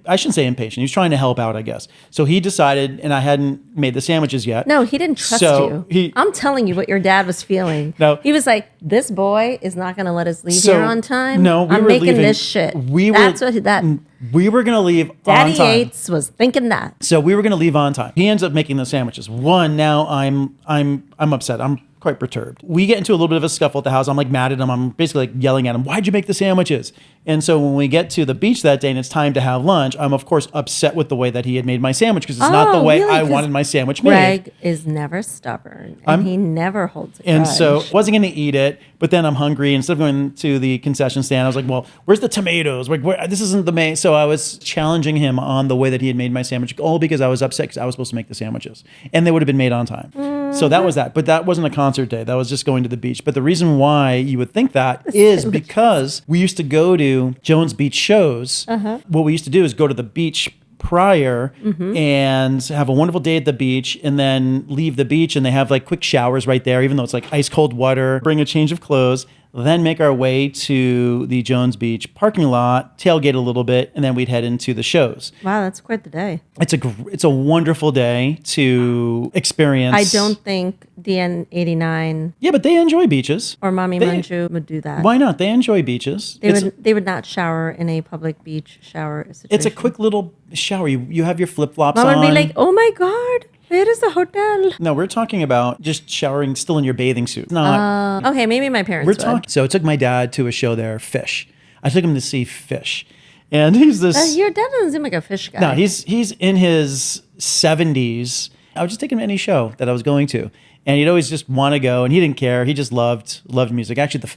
I shouldn't say impatient. He was trying to help out, I guess. So he decided, and I hadn't made the sandwiches yet. No, he didn't trust you. I'm telling you what your dad was feeling. No. He was like, this boy is not going to let us leave here on time. No, I'm making this shit. We were going to leave Daddy on time. Yates was thinking that. So we were going to leave on time. He ends up making the sandwiches. One, now I'm upset. I'm quite perturbed. We get into a little bit of a scuffle at the house. I'm like mad at him. I'm basically like yelling at him. Why'd you make the sandwiches? And so when we get to the beach that day and it's time to have lunch, I'm of course upset with the way that he had made my sandwich because it's not the way I wanted my sandwich made. Greg is never stubborn and he never holds a grudge. And so I wasn't going to eat it, but then I'm hungry. Instead of going to the concession stand, I was like, well, where's the tomatoes? Like, this isn't the main. So I was challenging him on the way that he had made my sandwich, all because I was upset because I was supposed to make the sandwiches and they would have been made on time. So that was that. But that wasn't a concert day. That was just going to the beach. But the reason why you would think that is because we used to go to Jones Beach shows. What we used to do is go to the beach prior and have a wonderful day at the beach and then leave the beach, and they have like quick showers right there, even though it's like ice cold water, bring a change of clothes, then make our way to the Jones Beach parking lot, tailgate a little bit, and then we'd head into the shows. Wow, that's quite the day. It's a wonderful day to experience. I don't think DN89 Yeah, but they enjoy beaches. or Mommy Manju would do that. Why not? They enjoy beaches. They would not shower in a public beach shower situation. It's a quick little shower. You have your flip-flops on. Mom would be like, oh my God, where is the hotel? No, we're talking about just showering still in your bathing suit. Not. Okay, maybe my parents would. So I took my dad to a show there, Fish. I took him to see Fish. And he's this... your dad doesn't seem like a Fish guy. No, he's in his 70s. I would just take him to any show that I was going to. And he'd always just want to go, and he didn't care. He just loved music. Actually,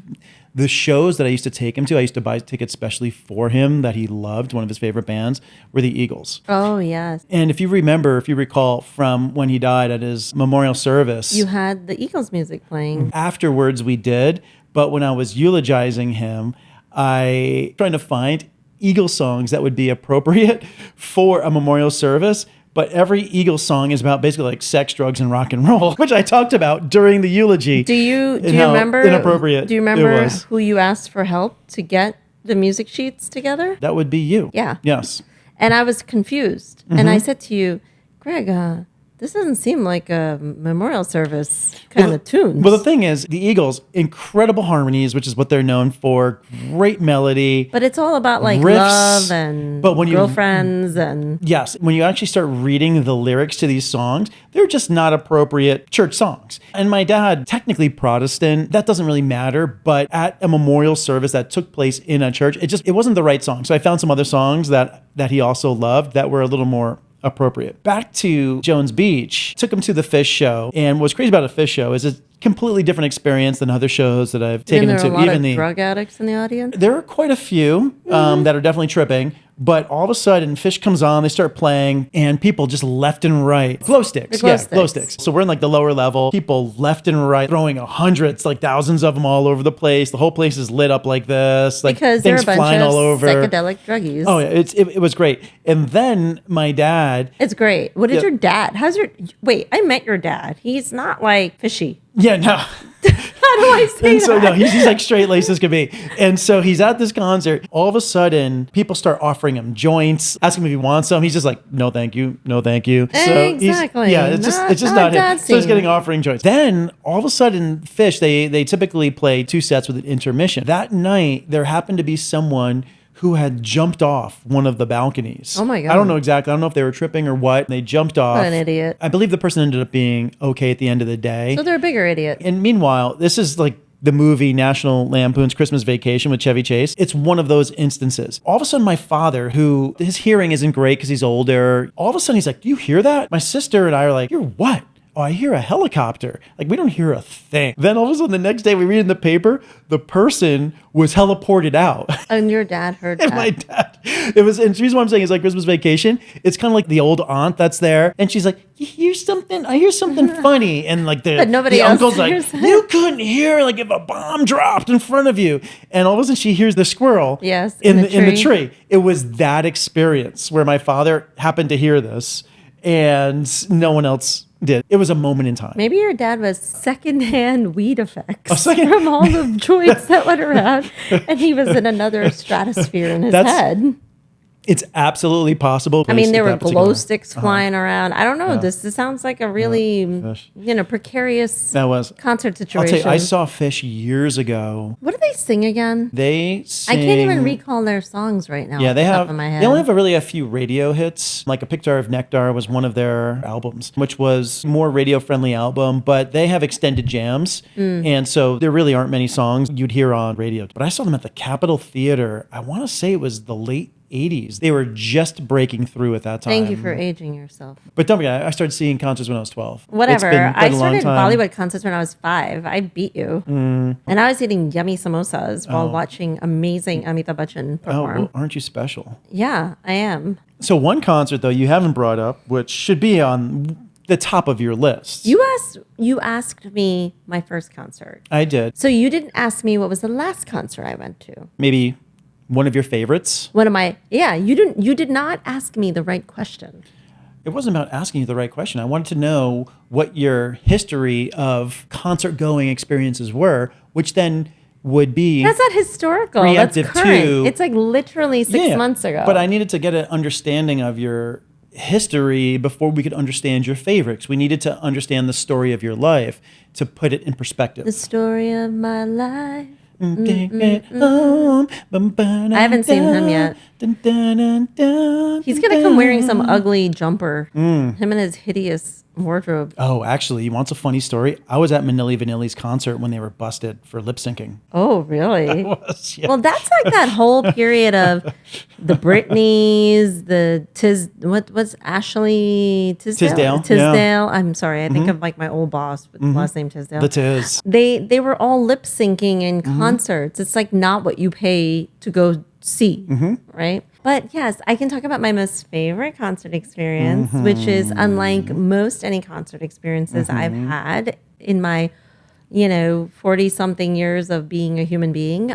the shows that I used to take him to, I used to buy tickets specially for him that he loved. One of his favorite bands were the Eagles. Oh, yes. And if you recall from when he died at his memorial service. You had the Eagles music playing. Afterwards, we did. But when I was eulogizing him, I trying to find Eagles songs that would be appropriate for a memorial service. But every Eagles song is about basically like sex, drugs, and rock and roll, which I talked about during the eulogy. Do you remember inappropriate? Do you remember who you asked for help to get the music sheets together? That would be you. Yeah. Yes. And I was confused, and I said to you, Greg, this doesn't seem like a memorial service kind of tune. Well, the thing is, the Eagles, incredible harmonies, which is what they're known for, great melody. But it's all about like riffs, love and girlfriends and... Yes, when you actually start reading the lyrics to these songs, they're just not appropriate church songs. And my dad, technically Protestant, that doesn't really matter, but at a memorial service that took place in a church, it wasn't the right song. So I found some other songs that he also loved that were a little more appropriate. Back to Jones Beach, took him to the Fish show. And what's crazy about a Fish show is it's a completely different experience than other shows that I've taken him to. There are a lot of drug addicts in the audience? There are quite a few that are definitely tripping. But all of a sudden, Fish comes on, they start playing, and people just left and right. Glow sticks. Glow sticks. So we're in like the lower level. People left and right, throwing hundreds, like thousands of them all over the place. The whole place is lit up like this. Like because things there are a bunch flying of all over. psychedelic druggies. Oh, yeah. It was great. And then my dad... It's great. What did your dad... Wait, I met your dad. He's not like fishy. Yeah, no. How do I say and so, that? No, he's like straight laced as can be. And so he's at this concert. All of a sudden, people start offering him joints, asking him if he wants some. He's just like, no, thank you. No, thank you. So exactly. It's just not him. So he's getting offering joints. Then all of a sudden, Fish, they typically play 2 sets with an intermission. That night, there happened to be someone who had jumped off one of the balconies. Oh my God. I don't know exactly. I don't know if they were tripping or what. They jumped off. What an idiot. I believe the person ended up being okay at the end of the day. So they're a bigger idiot. And meanwhile, this is like the movie National Lampoon's Christmas Vacation with Chevy Chase. It's one of those instances. All of a sudden, my father, who his hearing isn't great because he's older, all of a sudden he's like, do you hear that? My sister and I are like, hear what? Oh, I hear a helicopter. Like, we don't hear a thing. Then all of a sudden the next day we read in the paper, the person was heliported out. And your dad heard And that. my dad, it was, and the reason why I'm saying is like Christmas Vacation, it's kind of like the old aunt that's there. And she's like, you hear something? I hear something funny. And like But nobody the else uncle's like, hears it. you couldn't hear like if a bomb dropped in front of you. And all of a sudden she hears the squirrel Yes, in in the the tree. It was that experience where my father happened to hear this and no one else did. It was a moment in time. Maybe your dad was secondhand weed effects second- from all the joints that went around, and he was in another stratosphere in his head. It's absolutely possible. I mean, there were That particular- glow sticks flying around. I don't know. This sounds like a really, Fish. precarious That was concert I'll situation. tell you, I saw Fish years ago. What do they sing again? They I sing. can't even recall their songs right now. Yeah, off they the top have. of my head. They only have a few radio hits. Like A Picture of Nectar was one of their albums, which was more radio friendly album. But they have extended jams, and so there really aren't many songs you'd hear on radio. But I saw them at the Capitol Theater. I want to say it was the late 80s. They were just breaking through at that time. Thank you for aging yourself. But don't forget, I started seeing concerts when I was 12. Whatever. It's been I quite a long started time. Bollywood concerts when I was 5. I beat you. And I was eating yummy samosas while watching amazing Amitabh Bachchan Oh, perform. well, aren't you special? Yeah, I am. So one concert though you haven't brought up, which should be on the top of your list. You asked me my first concert. I did. So you didn't ask me what was the last concert I went to. Maybe one of your favorites. You did not ask me the right question. It wasn't about asking you the right question. I wanted to know what your history of concert going experiences were, which then would be That's not historical. That's preemptive current. to- It's like literally 6 Yeah, months ago. But I needed to get an understanding of your history before we could understand your favorites. We needed to understand the story of your life to put it in perspective. The story of my life. Take it home. I haven't seen him yet. He's gonna come wearing some ugly jumper. Him and his hideous wardrobe. Oh, actually, you want a funny story? I was at Manili Vanilli's concert when they were busted for lip syncing. Oh, really? Yeah. Well, that's like that whole period of the Britneys, the what's Ashley Tisdale? Tisdale, yeah. I'm sorry, I think of like my old boss with the last name Tisdale. The Tiz. They were all lip syncing in concerts. It's like not what you pay to go see, right? But yes, I can talk about my most favorite concert experience, which is unlike most any concert experiences I've had in my, 40 something years of being a human being.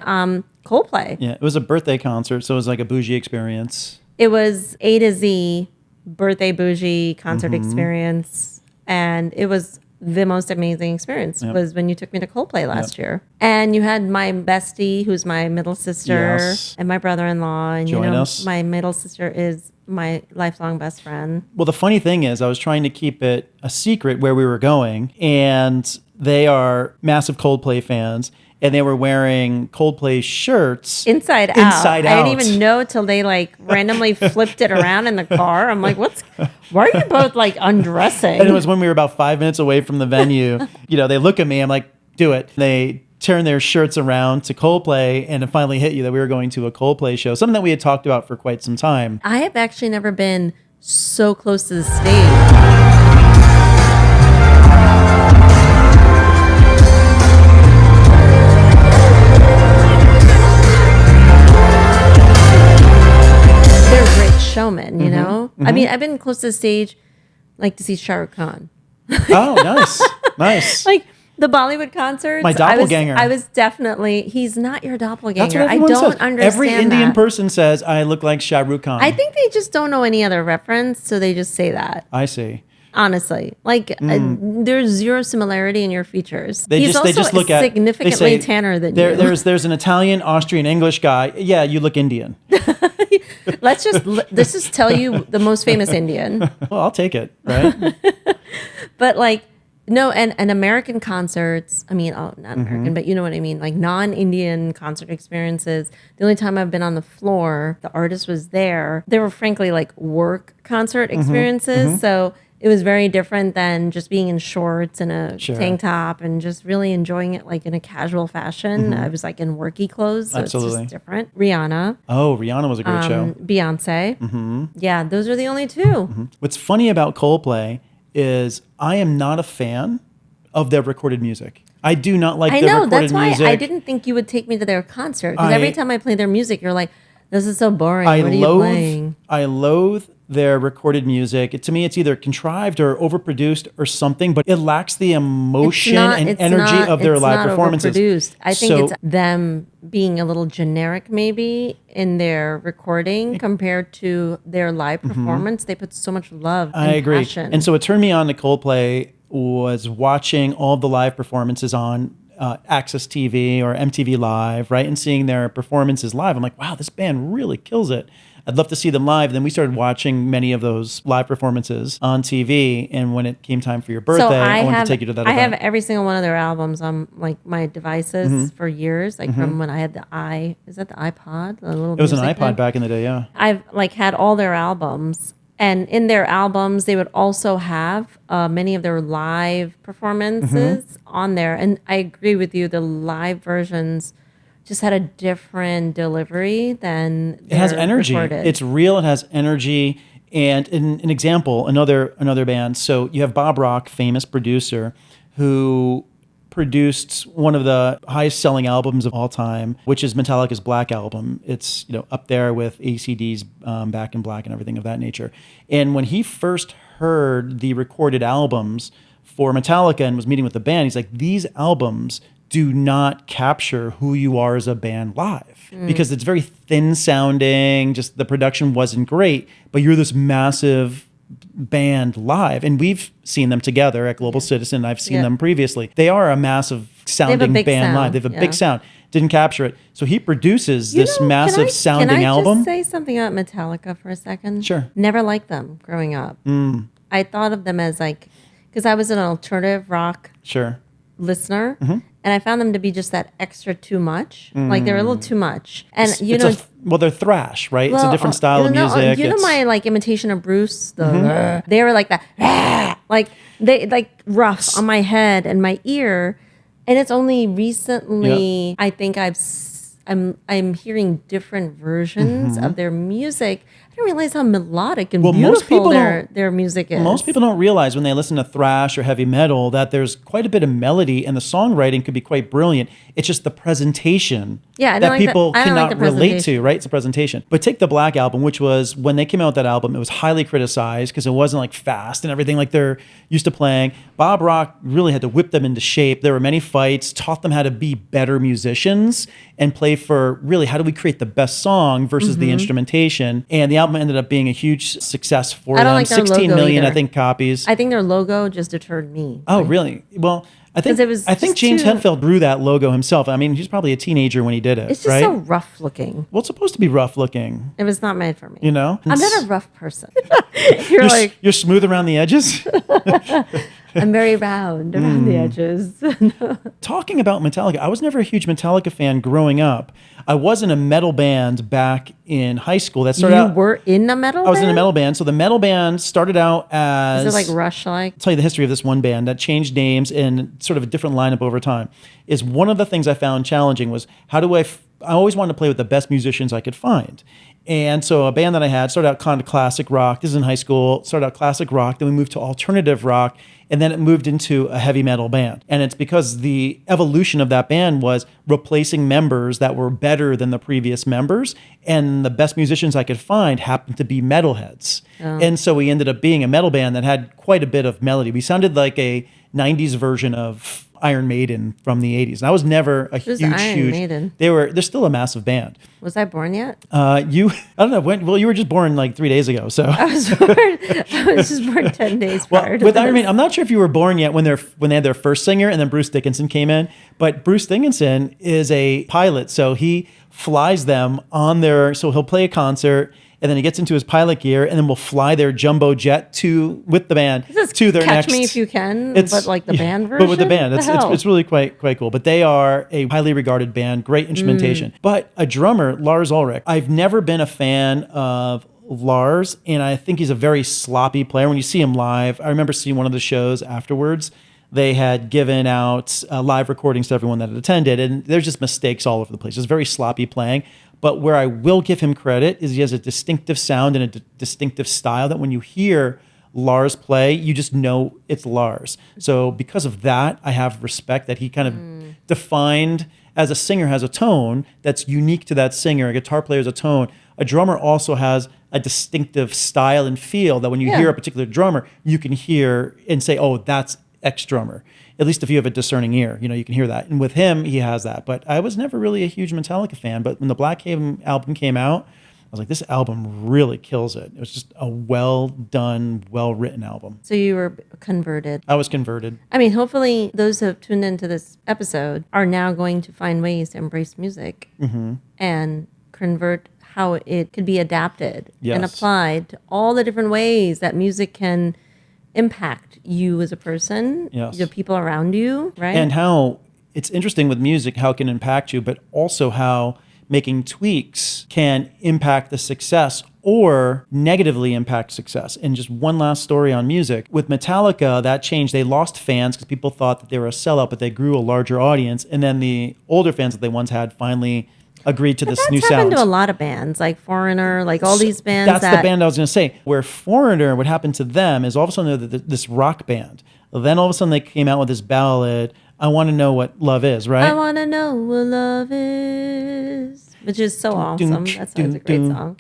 Coldplay. Yeah, it was a birthday concert, so it was like a bougie experience. It was A to Z birthday bougie concert experience, and it was the most amazing experience was when you took me to Coldplay last year. And you had my bestie, who's my middle sister, Yes. and my brother-in-law. And Join us. my middle sister is my lifelong best friend. Well, the funny thing is, I was trying to keep it a secret where we were going, and they are massive Coldplay fans, and they were wearing Coldplay shirts. Inside out. Inside I out. didn't even know till they like randomly flipped it around in the car. I'm like, why are you both like undressing? And it was when we were about 5 minutes away from the venue. They look at me. I'm like, do it. They turn their shirts around to Coldplay, and it finally hit you that we were going to a Coldplay show, something that we had talked about for quite some time. I have actually never been so close to the stage. They're great showmen, you know? I mean, I've been close to the stage, like to see Shah Rukh Khan. Oh, nice. Nice. Like the Bollywood concerts. My doppelganger. I was definitely, he's not your doppelganger. That's what I everyone don't says. understand Every Indian that. person says, I look like Shah Rukh Khan. I think they just don't know any other reference, so they just say that. I see. Honestly, like there's zero similarity in your featurs. They He's also just look at significantly they say, tanner than you. There's an Italian, Austrian, English guy. Yeah, you look Indian. Let's just tell you the most famous Indian. Well, I'll take it, right? But like no, and American concerts. I mean, not American, but you know what I mean. Like non-Indian concert experiences. The only time I've been on the floor, the artist was there. They were frankly like work concert experiences. So it was very different than just being in shorts and a Sure. tank top and just really enjoying it like in a casual fashion. I was like in worky clothes, so Absolutely. it's just different. Rihanna, Oh, Rihanna was a great show. Beyonce. Yeah, those are the only 2. What's funny about Coldplay is I am not a fan of their recorded music. I do not like I their know, recorded that's why music. I didn't think you would take me to their concert. Because every time I play their music, you're like, this is so boring. What are you playing? I loathe their recorded music. To me, it's either contrived or overproduced or something, but it lacks the emotion and energy of their live performances. Overproduced. I think it's them being a little generic maybe in their recording compared to their live performance. They put so much love and passion. And so what turned me on to Coldplay was watching all the live performances on Access TV or MTV Live, right? And seeing their performances live. I'm like, wow, this band really kills it. I'd love to see them live. Then we started watching many of those live performances on TV. And when it came time for your birthday, I wanted to take you to that event. I have every single one of their albums on like my devices for years, like from when I had the is that the iPod? It was an iPod back in the day, yeah. I've like had all their albums. And in their albums, they would also have many of their live performances on there. And I agree with you, the live versions just had a different delivery than it has energy. Recorded. It's real. It has energy. And an example, another band. So you have Bob Rock, famous producer, who produced one of the highest selling albums of all time, which is Metallica's Black Album. It's up there with AC/DC's Back in Black and everything of that nature. And when he first heard the recorded albums for Metallica and was meeting with the band, he's like, these albums do not capture who you are as a band live because it's very thin sounding, just the production wasn't great, but you're this massive band live. And we've seen them together at Global Citizen. I've seen them previously. They are a massive sounding band live. They have a big sound. Didn't capture it. So he produces this massive sounding album. Can I just say something about Metallica for a second? Sure. Never liked them growing up. I thought of them as like, because I was an alternative rock listener, and I found them to be just that extra too much. Like they're a little too much. And they're thrash, right? It's a different style of music. My like imitation of Bruce, they were like that, like they like rough on my head and my ear. And it's only recently I think I'm hearing different versions of their music. I didn't realize how melodic and beautiful their music is. Most people don't realize when they listen to thrash or heavy metal that there's quite a bit of melody and the songwriting could be quite brilliant. It's just the presentation that people cannot relate to, right? It's a presentation. But take the Black Album, which was, when they came out with that album, it was highly criticized because it wasn't like fast and everything like they're used to playing. Bob Rock really had to whip them into shape. There were many fights, taught them how to be better musicians and play for really how do we create the best song versus the instrumentation. And the album ended up being a huge success for them. Like 16 million, I think, copies. I think their logo just deterred me. Oh, really? Well, I think James Hetfield drew that logo himself. I mean, he's probably a teenager when he did it. It's just so rough looking. Well, it's supposed to be rough looking. It was not made for me. You know? I'm not a rough person. You're smooth around the edges? I'm very round around the edges. Talking about Metallica, I was never a huge Metallica fan growing up. I was in a metal band back in high school. That started out. You were in a metal band? I was in a metal band. So the metal band started out as... Is it like Rush-like? I'll tell you the history of this one band that changed names and sort of a different lineup over time. Is one of the things I found challenging was how do I always wanted to play with the best musicians I could find. And so a band that I had started out kind of classic rock. This is in high school. Started out classic rock. Then we moved to alternative rock. And then it moved into a heavy metal band. And it's because the evolution of that band was replacing members that were better than the previous members. And the best musicians I could find happened to be metalheads. Oh. And so we ended up being a metal band that had quite a bit of melody. We sounded like a 90s version of Iron Maiden from the 80s. And I was never a huge Maiden? They're still a massive band. Was I born yet? I don't know when. Well, you were just born like 3 days ago. So I was just born 10 days prior to with this. Iron Maiden, I'm not sure if you were born yet when they had their first singer and then Bruce Dickinson came in. But Bruce Dickinson is a pilot, so he flies them on their. So he'll play a concert. And then he gets into his pilot gear, and then we'll fly their jumbo jet with the band to their next. Catch Me If You Can, but like the band version. But with the band, it's really quite cool. But they are a highly regarded band, great instrumentation. But a drummer, Lars Ulrich, I've never been a fan of Lars, and I think he's a very sloppy player. When you see him live, I remember seeing one of the shows afterwards. They had given out live recordings to everyone that had attended, and there's just mistakes all over the place. It's very sloppy playing. But where I will give him credit is he has a distinctive sound and a distinctive style that when you hear Lars play, you just know it's Lars. So because of that, I have respect that he kind of defined as a singer has a tone that's unique to that singer. A guitar player has a tone. A drummer also has a distinctive style and feel that when you hear a particular drummer, you can hear and say, oh, that's X drummer. At least if you have a discerning ear, you can hear that. And with him, he has that. But I was never really a huge Metallica fan. But when the Black Haven album came out, I was like, this album really kills it. It was just a well done, well written album. So you were converted. I was converted. I mean, hopefully those who have tuned into this episode are now going to find ways to embrace music and convert how it could be adapted and applied to all the different ways that music can impact you as a person, the people around you, right? And how it's interesting with music, how it can impact you, but also how making tweaks can impact the success or negatively impact success. And just one last story on music. With Metallica, that changed. They lost fans because people thought that they were a sellout, but they grew a larger audience. And then the older fans that they once had finally agreed to this new sound. That's happened to a lot of bands, like Foreigner, like all these bands. That's the band I was going to say. Where Foreigner, what happened to them is all of a sudden they're this rock band. Then all of a sudden they came out with this ballad, I Want to Know What Love Is, right? I want to know what love is, which is so awesome. That's a great song.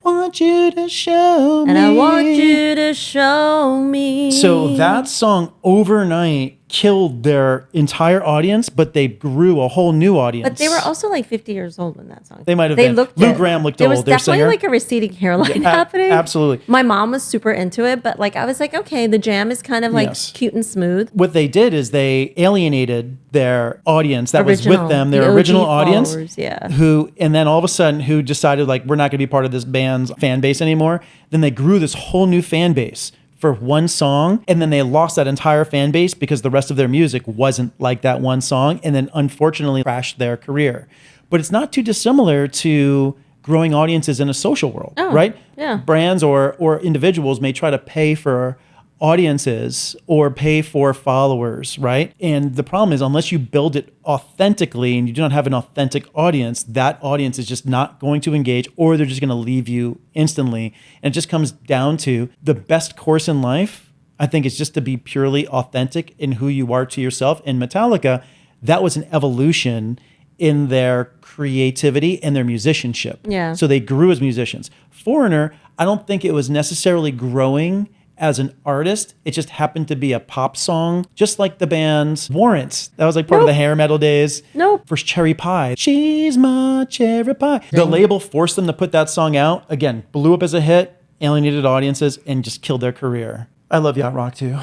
I want you to show me. And I want you to show me. So that song overnight killed their entire audience, but they grew a whole new audience. But they were also like 50 years old when that song. They might have been. Lou Gramm looked old. There was definitely like a receding hairline happening. Absolutely. My mom was super into it, but like I was like, okay, the jam is kind of like cute and smooth. What they did is they alienated their audience that was with them, their original audience, and then all of a sudden who decided like we're not going to be part of this band's fan base anymore. Then they grew this whole new fan base for one song, and then they lost that entire fan base because the rest of their music wasn't like that one song, and then unfortunately crashed their career. But it's not too dissimilar to growing audiences in a social world, right? Yeah. Brands or individuals may try to pay for audiences or pay for followers, right? And the problem is unless you build it authentically and you do not have an authentic audience, that audience is just not going to engage, or they're just going to leave you instantly. And it just comes down to the best course in life, I think, is just to be purely authentic in who you are to yourself. And Metallica, that was an evolution in their creativity and their musicianship. Yeah. So they grew as musicians. Foreigner, I don't think it was necessarily growing as an artist. It just happened to be a pop song, just like the band's Warrants. That was like part of the hair metal days. For Cherry Pie. She's my cherry pie. The label forced them to put that song out. Again, blew up as a hit, alienated audiences, and just killed their career. I love yacht rock too.